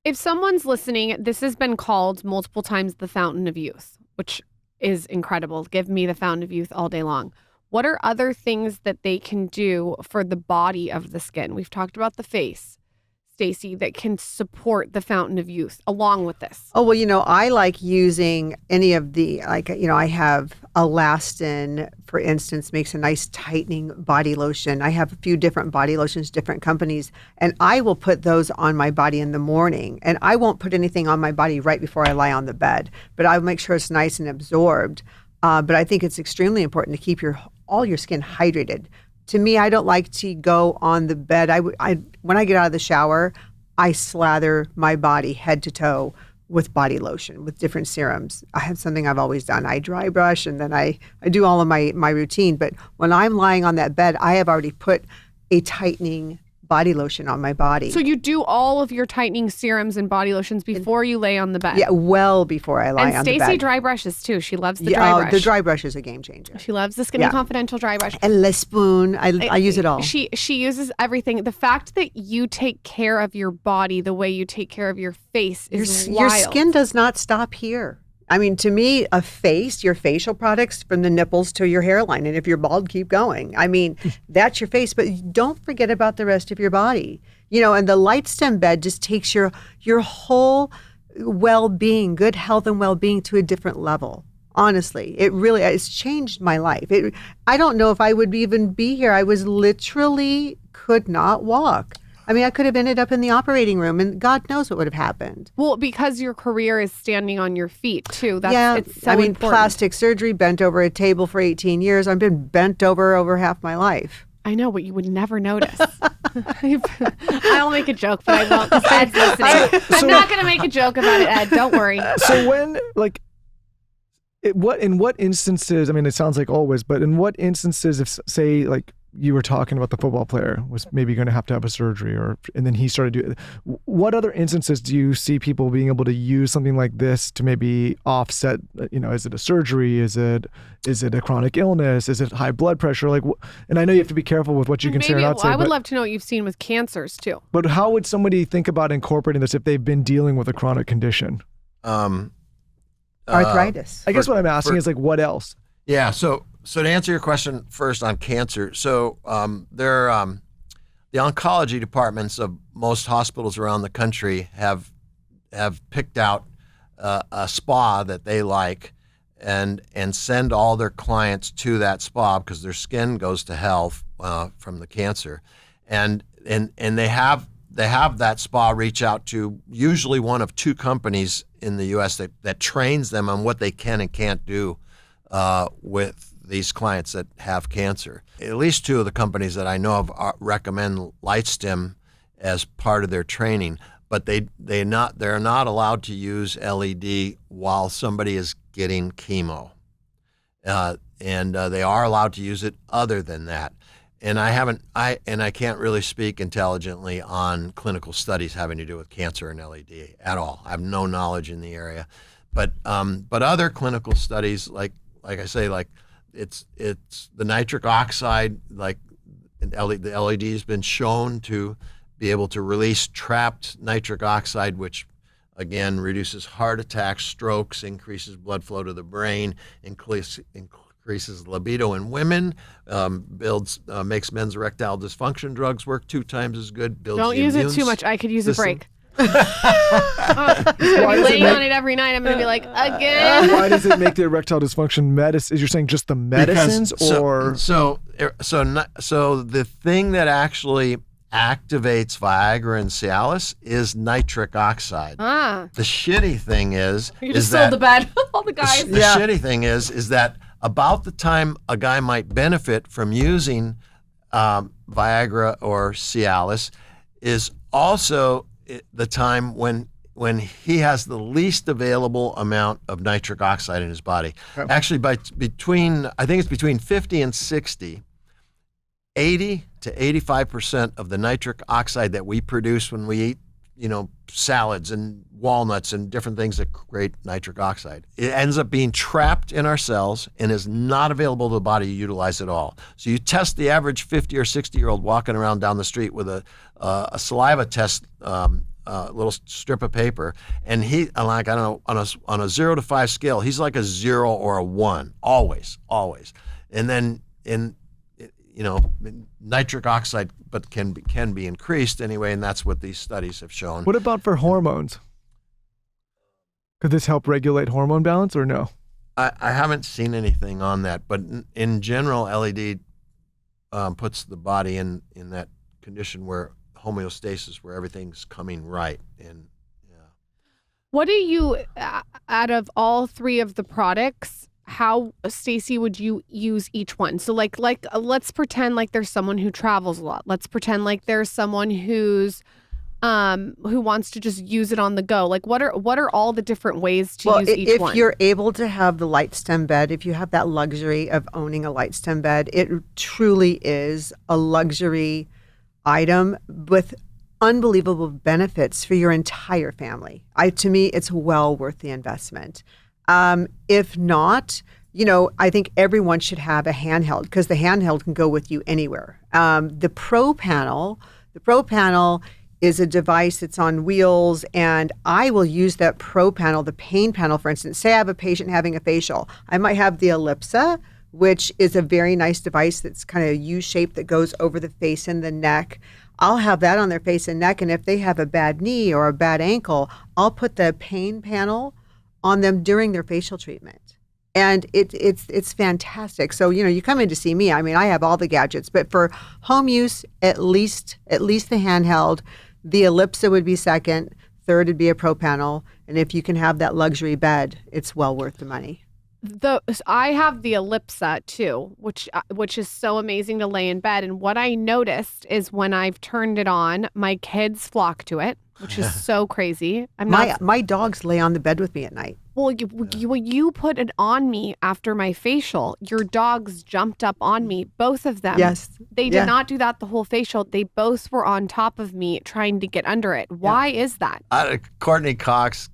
If someone's listening, this has been called multiple times the fountain of youth, which is incredible. Give me the fountain of youth all day long. What are other things that they can do for the body of the skin? We've talked about the face, Staci, that can support the fountain of youth along with this. Oh, well, I like using any of the, I have Elastin, for instance, makes a nice tightening body lotion. I have a few different body lotions, different companies, and I will put those on my body in the morning. And I won't put anything on my body right before I lie on the bed, but I'll make sure it's nice and absorbed. But I think it's extremely important to keep all your skin hydrated. To me, I don't like to go on the bed. When I get out of the shower, I slather my body head to toe with body lotion, with different serums. I have something I've always done. I dry brush and then I do all of my routine. But when I'm lying on that bed, I have already put a tightening body lotion on my body. So you do all of your tightening serums and body lotions before you lay on the bed? Yeah, well before I lie on the bed. And Staci dry brushes too. She loves the dry brush. The dry brush is a game changer. She loves the Skinny Confidential dry brush. And Le Spoon. I use it all. She uses everything. The fact that you take care of your body the way you take care of your face is wild. Your skin does not stop here. I mean, to me, your facial products from the nipples to your hairline. And if you're bald, keep going. I mean, that's your face. But don't forget about the rest of your body. And the LightStim bed just takes your whole well-being, good health and well-being to a different level. Honestly, it's changed my life. I don't know if I would even be here. I was literally could not walk. I mean, I could have ended up in the operating room, and God knows what would have happened. Well, because your career is standing on your feet too. It's so I mean, important. plastic surgery, bent over a table for 18 years. I've been bent over half my life. I know, but you would never notice. I'll make a joke, but I won't because Ed's listening. I'm not going to make a joke about it, Ed. Don't worry. So when, like, in what instances, I mean, it sounds like always, but in what instances, if say, like, you were talking about the football player was maybe going to have a surgery, and then he started doing, what other instances do you see people being able to use something like this to maybe offset, is it a surgery? Is it a chronic illness? Is it high blood pressure? Like, and I know you have to be careful with what you can say or not say. I would love to know what you've seen with cancers too. But how would somebody think about incorporating this if they've been dealing with a chronic condition? Arthritis. I guess what I'm asking is, like, what else? Yeah. So to answer your question first on cancer, so the oncology departments of most hospitals around the country have picked out a spa that they like and send all their clients to that spa because their skin goes to hell from the cancer, and they have that spa reach out to usually one of two companies in the U.S. that trains them on what they can and can't do with these clients that have cancer. At least two of the companies that I know of recommend LightStim as part of their training, but they're not allowed to use LED while somebody is getting chemo, and they are allowed to use it other than that. And I can't really speak intelligently on clinical studies having to do with cancer and LED at all. I have no knowledge in the area, but other clinical studies, like I say, like it's the nitric oxide, like the LED has been shown to be able to release trapped nitric oxide, which again reduces heart attacks, strokes, increases blood flow to the brain, increases libido in women, makes men's erectile dysfunction drugs work 2 times as good. Don't use it too much. I could use a break. Why laying on it every night, I'm going to be like, again. Why does it make the erectile dysfunction medicine? You're saying just the medicines, or so the thing that actually activates Viagra and Cialis is nitric oxide. The shitty thing is you just sold the bed. All the guys. The shitty thing is that about the time a guy might benefit from using Viagra or Cialis is also the time when he has the least available amount of nitric oxide in his body. Okay. Actually, between 50 and 60, 80 to 85% of the nitric oxide that we produce when we eat, salads and walnuts and different things that create nitric oxide, it ends up being trapped in our cells and is not available to the body to utilize at all. So you test the average 50 or 60-year-old walking around down the street with a saliva test, little strip of paper, and he, like, I don't know, on a 0 to 5 scale, he's like a 0 or a 1, always. And then nitric oxide, but can be increased anyway, and that's what these studies have shown. What about for hormones? Could this help regulate hormone balance or no? I haven't seen anything on that, but in general, LED puts the body in that condition where homeostasis, where everything's coming right. And what do you, out of all 3 of the products, how, Staci, would you use each one? So like let's pretend like there's someone who travels a lot. Let's pretend like there's someone who wants to just use it on the go. Like what are all the different ways to use each one? If you're able to have the LightStim bed, if you have that luxury of owning a LightStim bed, it truly is a luxury item with unbelievable benefits for your entire family. To me, it's well worth the investment. If not, I think everyone should have a handheld because the handheld can go with you anywhere. The Pro Panel is a device that's on wheels, and I will use that Pro Panel, the pain panel, for instance. Say I have a patient having a facial. I might have the Ellipsa, which is a very nice device that's kind of U-shaped that goes over the face and the neck. I'll have that on their face and neck, and if they have a bad knee or a bad ankle, I'll put the pain panel on them during their facial treatment. And it's fantastic. So, you come in to see me. I mean, I have all the gadgets, but for home use, at least the handheld, the Ellipsa would be second, third would be a Pro Panel. And if you can have that luxury bed, it's well worth the money. I have the Ellipsa too, which is so amazing to lay in bed. And what I noticed is when I've turned it on, my kids flock to it, which is so crazy. My dogs lay on the bed with me at night. Well, when you put it on me after my facial, your dogs jumped up on me, both of them. Yes. They did not do that the whole facial. They both were on top of me trying to get under it. Why is that? Courtney Cox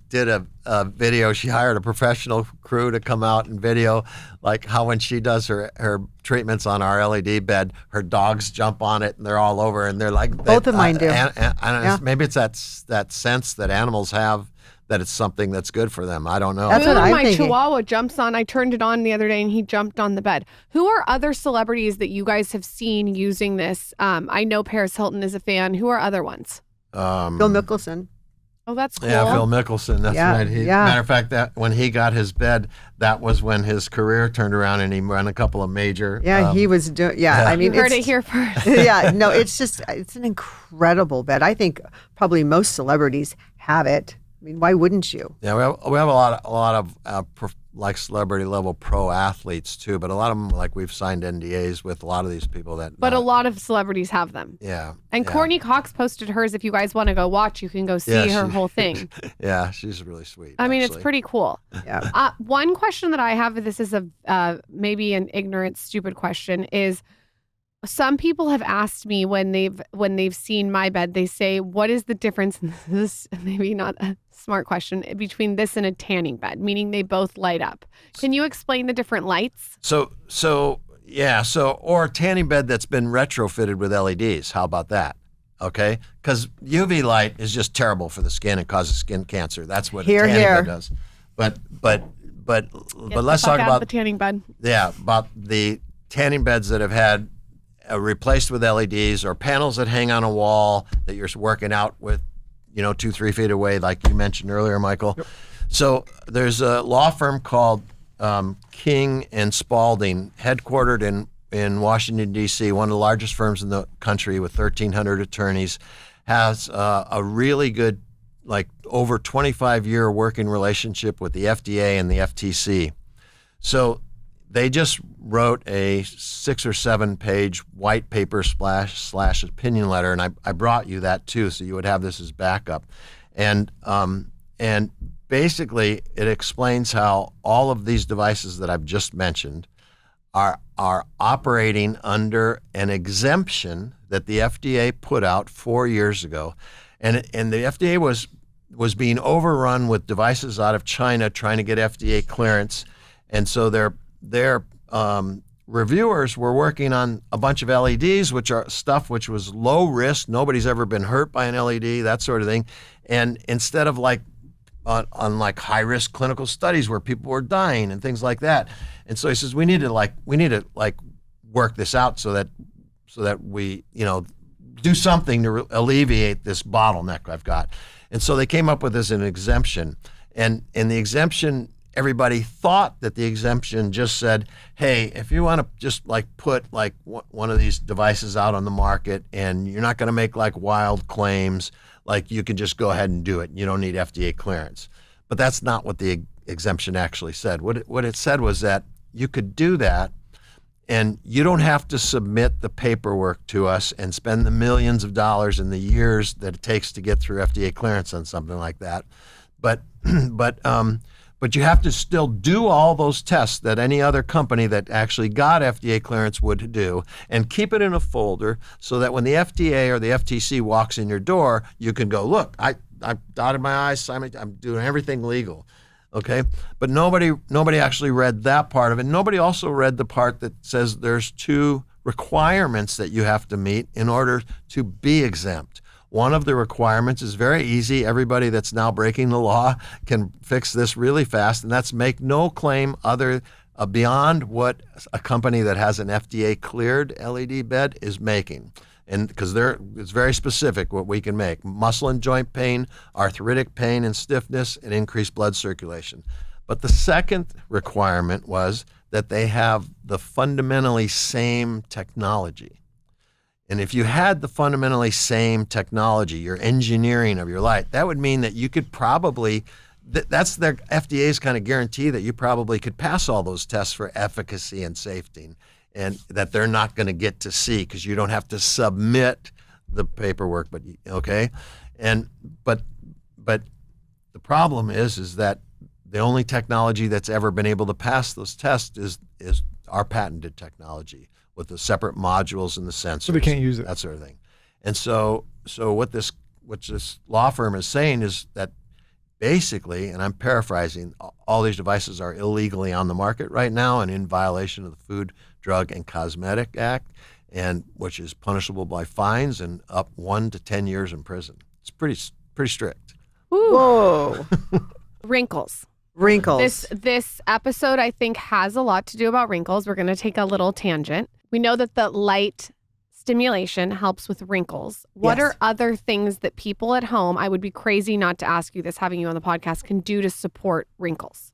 did a video. She hired a professional crew to come out and video like how when she does her treatments on our LED bed, her dogs jump on it and they're all over and they're like both of mine do. Maybe it's that sense that animals have that it's something that's good for them. I don't know. That's what I'm thinking. My Chihuahua jumps on. I turned it on the other day and he jumped on the bed. Who are other celebrities that you guys have seen using this? I know Paris Hilton is a fan. Who are other ones? Phil Mickelson. Oh, that's cool. Yeah, Phil Mickelson. That's right. Matter of fact, that when he got his bed, that was when his career turned around and he ran a couple of major. Yeah, he was doing. Yeah, I mean, you heard it here first. Yeah, no, it's an incredible bed. I think probably most celebrities have it. I mean, why wouldn't you? Yeah, we have a lot of like celebrity level pro athletes too, but a lot of them, like we've signed NDAs with a lot of these people that. But a lot of celebrities have them. Yeah. And Courtney Cox posted hers. If you guys want to go watch, you can go see her whole thing. Yeah, she's really sweet. I mean, it's pretty cool. Yeah. One question that I have, this is maybe an ignorant, stupid question, is some people have asked me when they've seen my bed, they say, what is the difference, and this is maybe not a smart question, between this and a tanning bed, meaning they both light up. Can you explain the different lights? So or a tanning bed that's been retrofitted with LEDs. How about that? Okay, because UV light is just terrible for the skin and causes skin cancer. That's what a tanning bed does. But let's talk about the tanning bed. Yeah, about the tanning beds that have had replaced with LEDs or panels that hang on a wall that you're working out with, 2-3 feet away, like you mentioned earlier, Michael. Yep. So there's a law firm called King and Spalding, headquartered in Washington, D.C., one of the largest firms in the country with 1,300 attorneys, has a really good, like over 25-year working relationship with the FDA and the FTC. So they just wrote a 6 or 7 page white paper / opinion letter, and I brought you that too, so you would have this as backup. And basically, it explains how all of these devices that I've just mentioned are operating under an exemption that the FDA put out 4 years ago, and the FDA was being overrun with devices out of China trying to get FDA clearance, and so their reviewers were working on a bunch of LEDs, which are stuff which was low risk. Nobody's ever been hurt by an LED, that sort of thing. And instead of like on like high risk clinical studies where people were dying and things like that. And so he says we need to work this out so that we do something to alleviate this bottleneck I've got. And so they came up with this an exemption, and in the exemption, everybody thought that the exemption just said, hey, if you want to just like put like one of these devices out on the market and you're not going to make like wild claims, like you can just go ahead and do it. You don't need FDA clearance. But that's not what the exemption actually said. What it said was that you could do that and you don't have to submit the paperwork to us and spend the millions of dollars and the years that it takes to get through FDA clearance on something like that. But you have to still do all those tests that any other company that actually got FDA clearance would do, and keep it in a folder so that when the FDA or the FTC walks in your door, you can go, look, I dotted my I's, I'm doing everything legal. Okay, but nobody actually read that part of it. Nobody also read the part that says there's 2 requirements that you have to meet in order to be exempt. One of the requirements is very easy. Everybody that's now breaking the law can fix this really fast, and that's make no claim other beyond what a company that has an FDA cleared LED bed is making. And because it's very specific what we can make: muscle and joint pain, arthritic pain and stiffness, and increased blood circulation. But the second requirement was that they have the fundamentally same technology. And if you had the fundamentally same technology, your engineering of your light, that would mean that you could probably, that's their FDA's kind of guarantee that you probably could pass all those tests for efficacy and safety, and that they're not going to get to see because you don't have to submit the paperwork. But okay, but the problem is that the only technology that's ever been able to pass those tests is our patented technology with the separate modules and the sensors. So they can't use it. That sort of thing. And so what this law firm is saying is that basically, and I'm paraphrasing, all these devices are illegally on the market right now and in violation of the Food, Drug, and Cosmetic Act, and which is punishable by fines and up 1 to 10 years in prison. It's pretty strict. Ooh. Whoa. Wrinkles. Wrinkles. This episode, I think, has a lot to do about wrinkles. We're going to take a little tangent. We know that the light stimulation helps with wrinkles. What Yes. are other things that people at home, I would be crazy not to ask you this, having you on the podcast, can do to support wrinkles?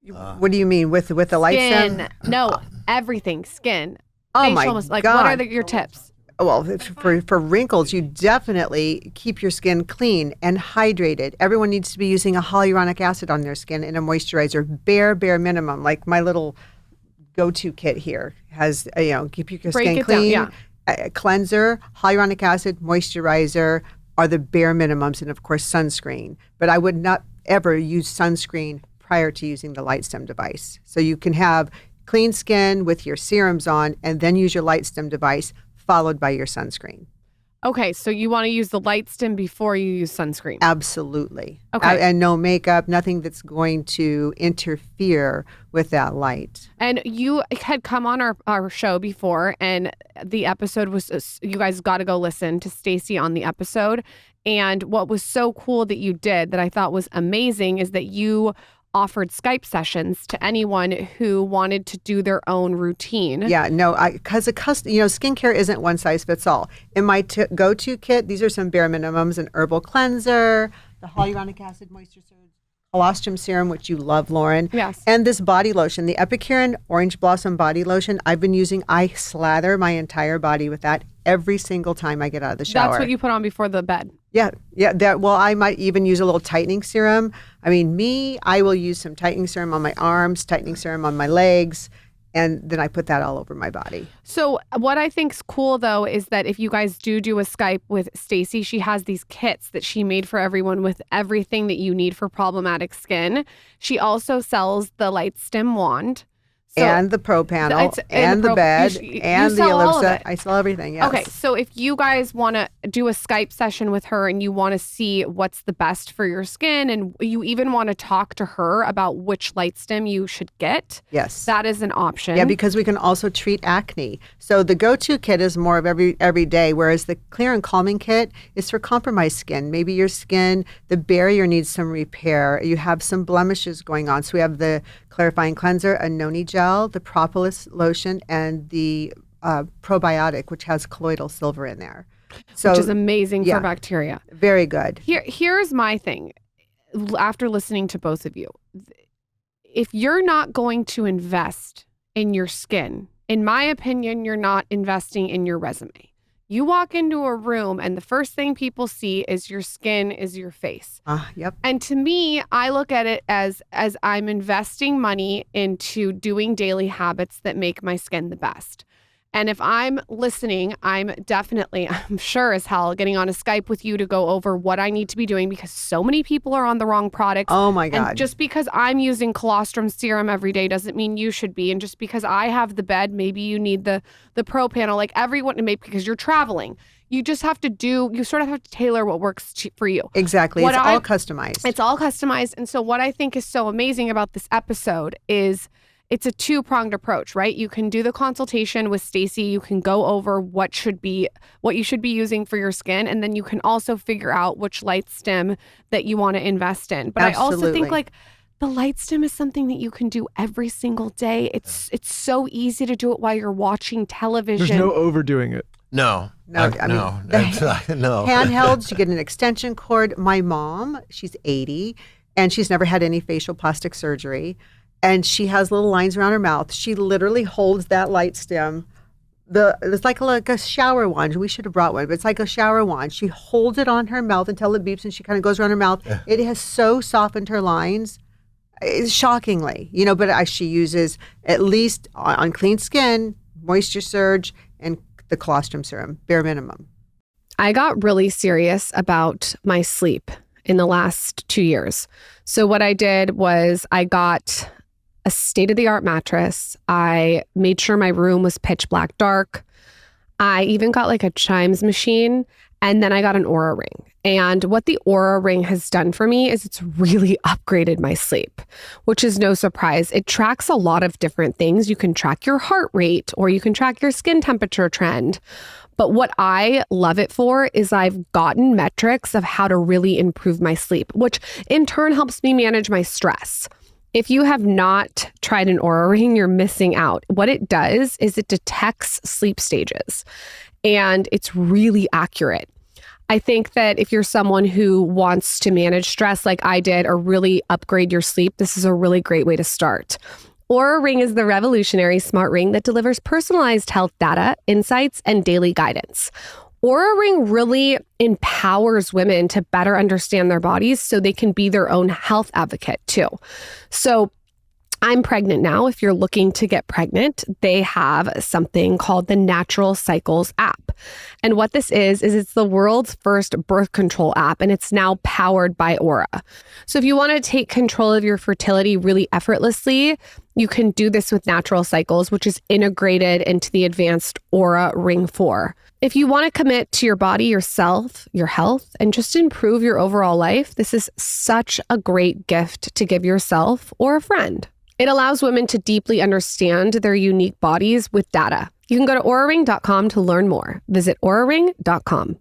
What do you mean with the LightStim? Skin. No, everything. Skin. Oh my facial, like, God. what are your tips? Well, for wrinkles, you definitely keep your skin clean and hydrated. Everyone needs to be using a hyaluronic acid on their skin and a moisturizer, bare minimum. Like my little go-to kit here has, keep your Break skin it clean. down, Cleanser, hyaluronic acid, moisturizer are the bare minimums, and of course sunscreen. But I would not ever use sunscreen prior to using the LightStim device. So you can have clean skin with your serums on, and then use your LightStim device, followed by your sunscreen. Okay, so you want to use the LightStim before you use sunscreen. Absolutely. Okay. And no makeup, nothing that's going to interfere with that light. And you had come on our show before, and the episode was, you guys got to go listen to Staci on the episode. And what was so cool that you did that I thought was amazing is that you offered Skype sessions to anyone who wanted to do their own routine. Yeah, no, because skincare isn't one size fits all. In my go-to kit, these are some bare minimums: an herbal cleanser, the hyaluronic acid moisture surge, colostrum serum, which you love, Lauryn. Yes. And this body lotion, the Epicurean Orange Blossom Body Lotion. I've been using. I slather my entire body with that every single time I get out of the shower. That's what you put on before the bed. Yeah. Well, I might even use a little tightening serum. I mean, I will use some tightening serum on my arms, tightening serum on my legs, and then I put that all over my body. So what I think's cool, though, is that if you guys do a Skype with Staci, she has these kits that she made for everyone with everything that you need for problematic skin. She also sells the LightStim wand. So and the Pro Panel, and the bed, and the sell all of Ellipsa. it. I sell everything, yes. Okay, so if you guys want to do a Skype session with her and you want to see what's the best for your skin, and you even want to talk to her about which LightStim you should get, Yes. that is an option. Yeah, because we can also treat acne. So the go-to kit is more of every day, whereas the clear and calming kit is for compromised skin. Maybe your skin, the barrier needs some repair. You have some blemishes going on. So we have the clarifying cleanser, a noni gel, the propolis lotion, and the probiotic, which has colloidal silver in there. So, which is amazing yeah, for bacteria. very good. Here's my thing. After listening to both of you, if you're not going to invest in your skin, in my opinion, you're not investing in your resume. You walk into a room and the first thing people see is your skin, is your face. Yep. And to me, I look at it as I'm investing money into doing daily habits that make my skin the best. And if I'm listening, I'm sure as hell getting on a Skype with you to go over what I need to be doing, because so many people are on the wrong products. Oh my God. And just because I'm using colostrum serum every day doesn't mean you should be. And just because I have the bed, maybe you need the Pro Panel, like everyone, maybe because you're traveling. You just have to you sort of have to tailor what works for you. Exactly. It's all customized. It's all customized. And so what I think is so amazing about this episode is it's a two-pronged approach, right? You can do the consultation with Staci. You can go over what you should be using for your skin, and then you can also figure out which LightStim that you want to invest in. But Absolutely. I also think like the LightStim is something that you can do every single day. It's so easy to do it while you're watching television. There's no overdoing it. No. No, No. handhelds, you get an extension cord. My mom, she's 80. and she's never had any facial plastic surgery. And she has little lines around her mouth. She literally holds that LightStim. It's like a shower wand. We should have brought one, but it's like a shower wand. She holds it on her mouth until it beeps, and she kind of goes around her mouth. Yeah. It has so softened her lines, shockingly, but she uses, at least on clean skin, Moisture Surge and the colostrum serum, bare minimum. I got really serious about my sleep in the last 2 years. So what I did was I got a state-of-the-art mattress. I made sure my room was pitch black dark. I even got like a chimes machine, and then I got an Oura Ring. And what the Oura Ring has done for me is it's really upgraded my sleep, which is no surprise. It tracks a lot of different things. You can track your heart rate, or you can track your skin temperature trend. But what I love it for is I've gotten metrics of how to really improve my sleep, which in turn helps me manage my stress. If you have not tried an Oura Ring, you're missing out. What it does is it detects sleep stages, and it's really accurate. I think that if you're someone who wants to manage stress like I did or really upgrade your sleep, this is a really great way to start. Oura Ring is the revolutionary smart ring that delivers personalized health data, insights, and daily guidance. Oura Ring really empowers women to better understand their bodies so they can be their own health advocate too. So I'm pregnant now. If you're looking to get pregnant, they have something called the Natural Cycles app. And what this is it's the world's first birth control app, and it's now powered by Oura. So if you want to take control of your fertility really effortlessly, you can do this with Natural Cycles, which is integrated into the advanced Oura Ring 4. If you want to commit to your body, yourself, your health, and just improve your overall life, this is such a great gift to give yourself or a friend. It allows women to deeply understand their unique bodies with data. You can go to auraring.com to learn more. Visit auraring.com.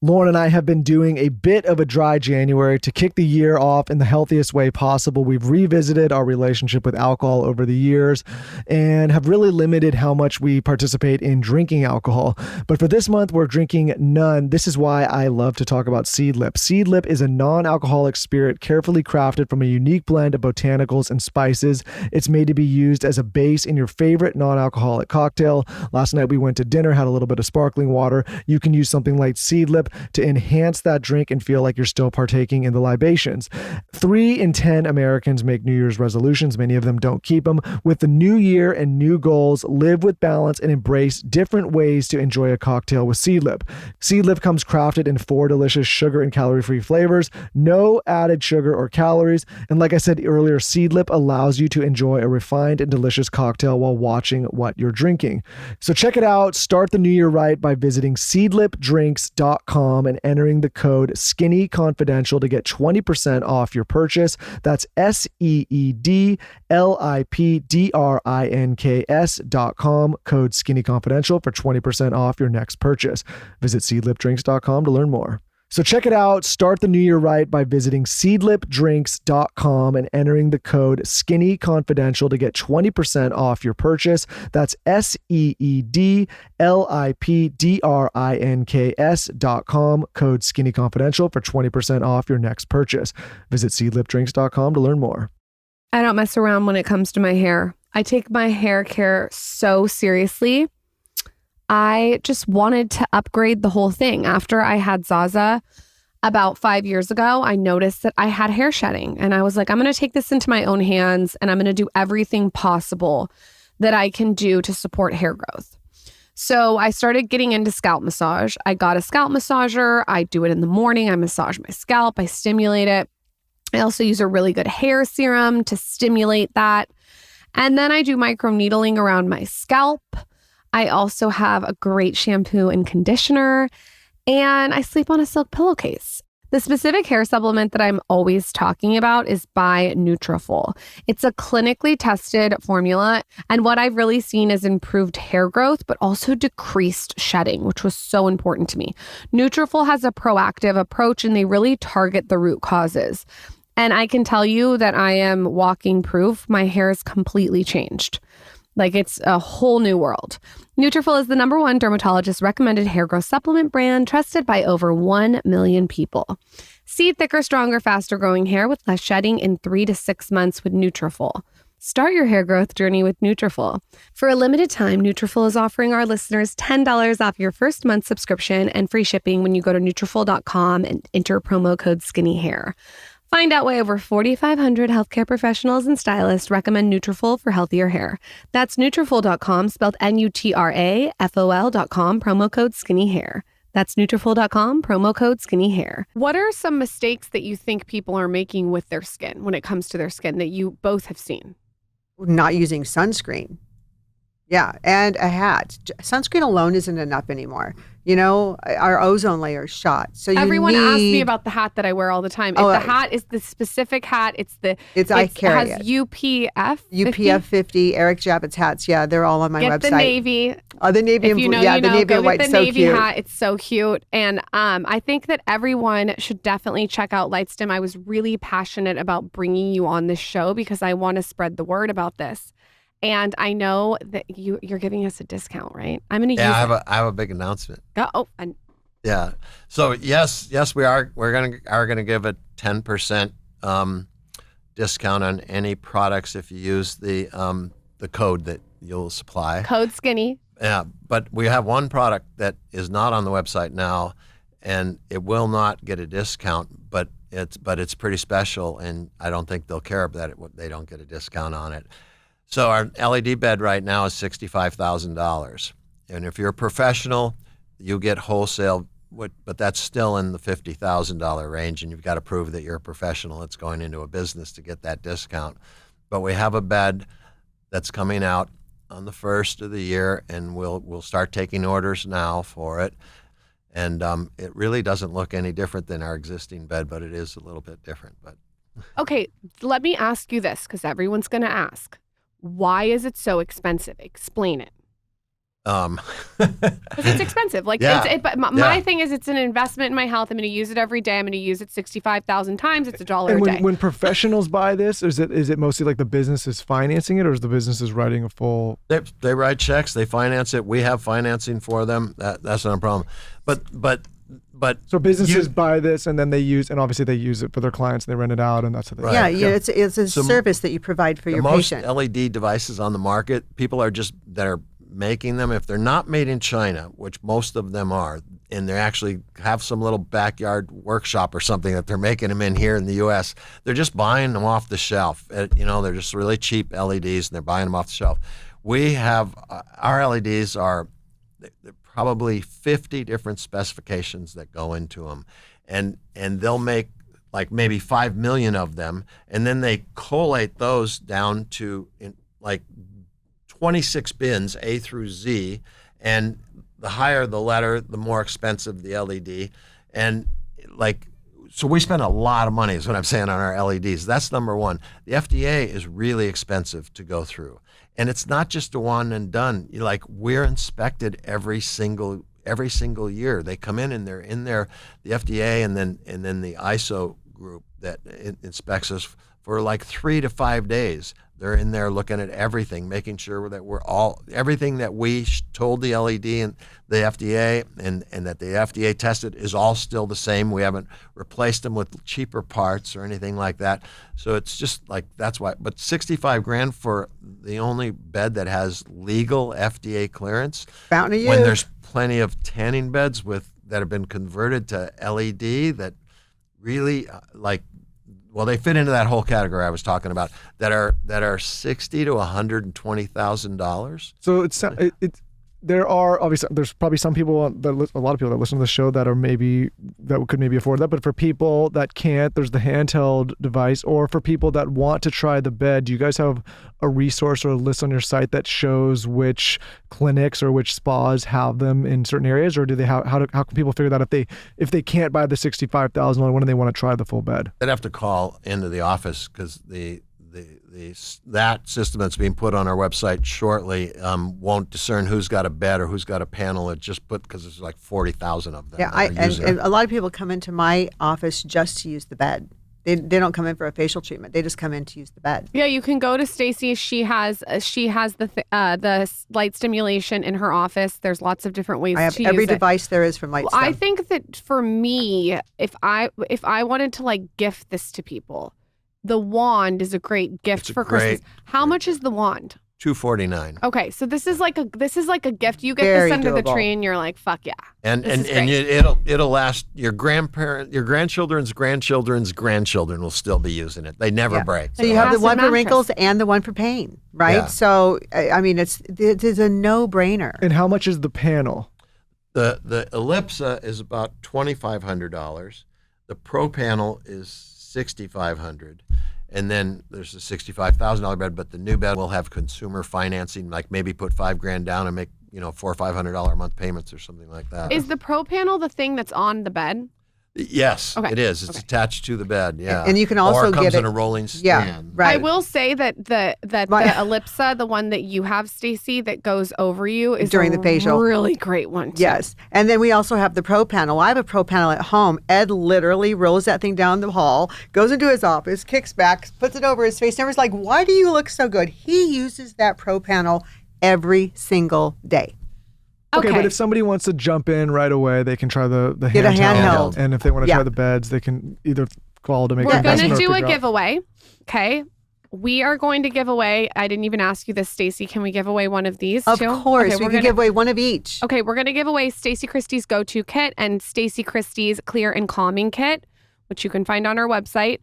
Lauryn and I have been doing a bit of a dry January to kick the year off in the healthiest way possible. We've revisited our relationship with alcohol over the years and have really limited how much we participate in drinking alcohol. But for this month, we're drinking none. This is why I love to talk about Seedlip. Seedlip is a non-alcoholic spirit carefully crafted from a unique blend of botanicals and spices. It's made to be used as a base in your favorite non-alcoholic cocktail. Last night we went to dinner, had a little bit of sparkling water. You can use something like Seedlip to enhance that drink and feel like you're still partaking in the libations. 3 in 10 Americans make New Year's resolutions. Many of them don't keep them. With the new year and new goals, live with balance and embrace different ways to enjoy a cocktail with Seedlip. Seedlip comes crafted in 4 delicious sugar and calorie-free flavors, no added sugar or calories. And like I said earlier, Seedlip allows you to enjoy a refined and delicious cocktail while watching what you're drinking. So check it out. Start the new year right by visiting seedlipdrinks.com and entering the code SkinnyConfidential to get 20% off your purchase. That's Seedlipdrinks.com, code SkinnyConfidential for 20% off your next purchase. Visit seedlipdrinks.com to learn more. So check it out. Start the new year right by visiting seedlipdrinks.com and entering the code SkinnyConfidential to get 20% off your purchase. That's Seedlipdrinks.com, code SkinnyConfidential for 20% off your next purchase. Visit seedlipdrinks.com to learn more. I don't mess around when it comes to my hair. I take my hair care so seriously. I just wanted to upgrade the whole thing. After I had Zaza about 5 years ago, I noticed that I had hair shedding. And I was like, I'm going to take this into my own hands and I'm going to do everything possible that I can do to support hair growth. So I started getting into scalp massage. I got a scalp massager. I do it in the morning. I massage my scalp. I stimulate it. I also use a really good hair serum to stimulate that. And then I do microneedling around my scalp. I also have a great shampoo and conditioner, and I sleep on a silk pillowcase. The specific hair supplement that I'm always talking about is by Nutrafol. It's a clinically tested formula, and what I've really seen is improved hair growth, but also decreased shedding, which was so important to me. Nutrafol has a proactive approach, and they really target the root causes. And I can tell you that I am walking proof. My hair is completely changed. Like, it's a whole new world. Nutrafol is the #1 dermatologist recommended hair growth supplement brand trusted by over 1 million people. See thicker, stronger, faster growing hair with less shedding in 3 to 6 months with Nutrafol. Start your hair growth journey with Nutrafol. For a limited time, Nutrafol is offering our listeners $10 off your first month subscription and free shipping when you go to Nutrafol.com and enter promo code SkinnyHair. Find out why over 4,500 healthcare professionals and stylists recommend Nutrafol for healthier hair. That's Nutrafol.com, spelled Nutrafol.com, promo code SkinnyHair. That's Nutrafol.com, promo code SkinnyHair. What are some mistakes that you think people are making with their skin when it comes to their skin that you both have seen? Not using sunscreen. Yeah, and a hat. Sunscreen alone isn't enough anymore. You know, our ozone layer is shot. So Everyone asks me about the hat that I wear all the time. If the hat is the specific hat, I carry has it. UPF 50, Eric Jappett's hats. Yeah, they're all on my website. Get the navy. Oh, the navy If and you blue. know, Yeah, you the know, navy go and get white's the so navy cute. hat. It's so cute. And I think that everyone should definitely check out LightStim. I was really passionate about bringing you on this show because I want to spread the word about this. And I know that you're giving us a discount, right? I'm going to use it. I have a big announcement. And Yeah. So yes, we're gonna give a 10% discount on any products if you use the code that you'll supply. code skinny. Yeah, but we have one product that is not on the website now, and it will not get a discount, but it's pretty special, and I don't think they'll care that they don't get a discount on it. So our LED bed right now is $65,000, and if you're a professional, you get wholesale, but that's still in the $50,000 range, and you've got to prove that you're a professional. It's going into a business to get that discount. But we have a bed that's coming out on the 1st of the year, and we'll start taking orders now for it. And it really doesn't look any different than our existing bed, but it is a little bit different. But Okay, let me ask you this because everyone's going to ask. Why is it so expensive? Explain it. Because it's expensive. Like, Yeah. but my thing is, it's an investment in my health. I'm going to use it every day. I'm going to use it 65,000 times. It's $1 And a day. when professionals buy this, is it mostly like the business is financing it, or is the business is writing a full? They write checks, they finance it. We have financing for them. That's not a problem. But So businesses buy this and then they use, and obviously they use it for their clients and they rent it out, and that's what they. Right. Yeah, it's a So service that you provide for your most patient. LED devices on the market, people are that are making them, if they're not made in China, which most of them are, and they actually have some little backyard workshop or something that they're making them in here in the U.S., they're just buying them off the shelf. They're just really cheap LEDs, and they're buying them off the shelf. We have our LEDs are probably 50 different specifications that go into them, and they'll make like maybe 5 million of them, and then they collate those down to like 26 bins, A through Z, and the higher the letter, the more expensive the LED. And so we spend a lot of money is what I'm saying on our LEDs. That's number one. The FDA is really expensive to go through. And it's not just a one and done. We're inspected every single year. They come in and they're in there, the FDA and then the ISO group that inspects us for like 3 to 5 days. They're in there looking at everything, making sure that everything that we told the LED and the FDA and that the FDA tested is all still the same. We haven't replaced them with cheaper parts or anything like that. So it's just like, that's why. But $65,000 for the only bed that has legal FDA clearance. Fountain of When youth. there's plenty of tanning beds that have been converted to LED that really they fit into that whole category I was talking about that are $60,000 to $120,000. So there are obviously there's probably some people a lot of people that listen to the show that could maybe afford that, but for people that can't, there's the handheld device, or for people that want to try the bed, do you guys have a resource or a list on your site that shows which clinics or which spas have them in certain areas, or do they how can people figure that if they can't buy the $65,000 when do they want to try the full bed? They'd have to call into the office because that system that's being put on our website shortly won't discern who's got a bed or who's got a panel. It just because there's like 40,000 of them. Yeah, and a lot of people come into my office just to use the bed. They don't come in for a facial treatment. They just come in to use the bed. Yeah, you can go to Staci. She has the light stimulation in her office. There's lots of different ways I have to every use it. device there is from LightStim. I think that for me, if I wanted to like gift this to people, the wand is a great gift for Christmas. How much is the wand? $249. Okay, so this is like a gift. You get Very this under the doable. tree, and you're like, fuck yeah. And This is and great. it'll last. Your grandchildren's grandchildren will still be using it. They never break. So you have the Massive one for mattress. wrinkles and the one for pain, right? Yeah. So I mean, it is a no-brainer. And how much is the panel? The Ellipsa is about $2,500. The Pro panel is $6,500. And then there's a $65,000 bed, but the new bed will have consumer financing, like maybe put $5,000 down and make $400 or $500 a month payments or something like that. Is the Pro panel the thing that's on the bed? Yes, Okay. it is. It's attached to the bed. Yeah, And you can also or it comes get in it- a rolling Yeah, stand. right. I will say that the Ellipsa, the one that you have, Staci, that goes over you, is During a the facial. really great one. Too. Yes. And then we also have the Pro panel. I have a Pro panel at home. Ed literally rolls that thing down the hall, goes into his office, kicks back, puts it over his face. And everyone's like, why do you look so good? He uses that Pro panel every single day. Okay, Okay. but if somebody wants to jump in right away, they can try the Get a handheld. handheld. And if they want to Yeah. try the beds, they can either call to make We're an going investment to or do a figure out- giveaway. Okay. We are going to give away. I didn't even ask you this, Staci. Can we give away one of these Of too? course. Okay, we we're can gonna- give away one of each. Okay, we're going to give away Staci Christie's go-to kit and Staci Christie's clear and calming kit, which you can find on our website.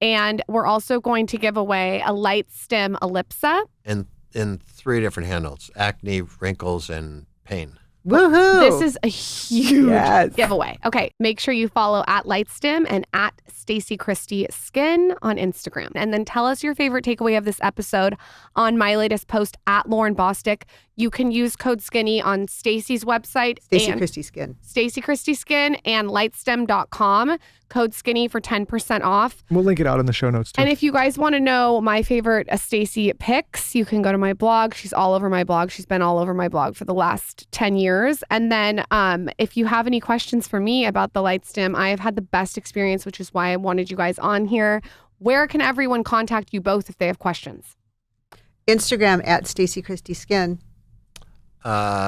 And we're also going to give away a LightStim Ellipsa. And in 3 different handles: acne, wrinkles, and pain. Woohoo. This is a huge Yes. giveaway. Okay, make sure you follow at LightStim and at Staci Christie Skin on Instagram. And then tell us your favorite takeaway of this episode on my latest post at Lauryn Bostic. You can use code SKINNY on Staci's website. Staci and Christie Skin. Staci Christie Skin and lightstim.com. Code SKINNY for 10% off. We'll link it out in the show notes too. And if you guys want to know my favorite Staci picks, you can go to my blog. She's all over my blog. She's been all over my blog for the last 10 years. And then if you have any questions for me about the LightStim, I have had the best experience, which is why I wanted you guys on here. Where can everyone contact you both if they have questions? Instagram at Staci Christie Skin.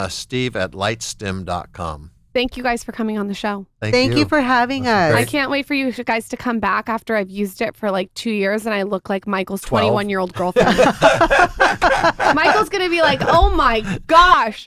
Steve at lightstim.com. Thank you guys for coming on the show. Thank you for having That's us. I can't wait for you guys to come back after I've used it for like 2 years and I look like Michael's 12. 21-year-old girlfriend. Michael's going to be like, oh my gosh.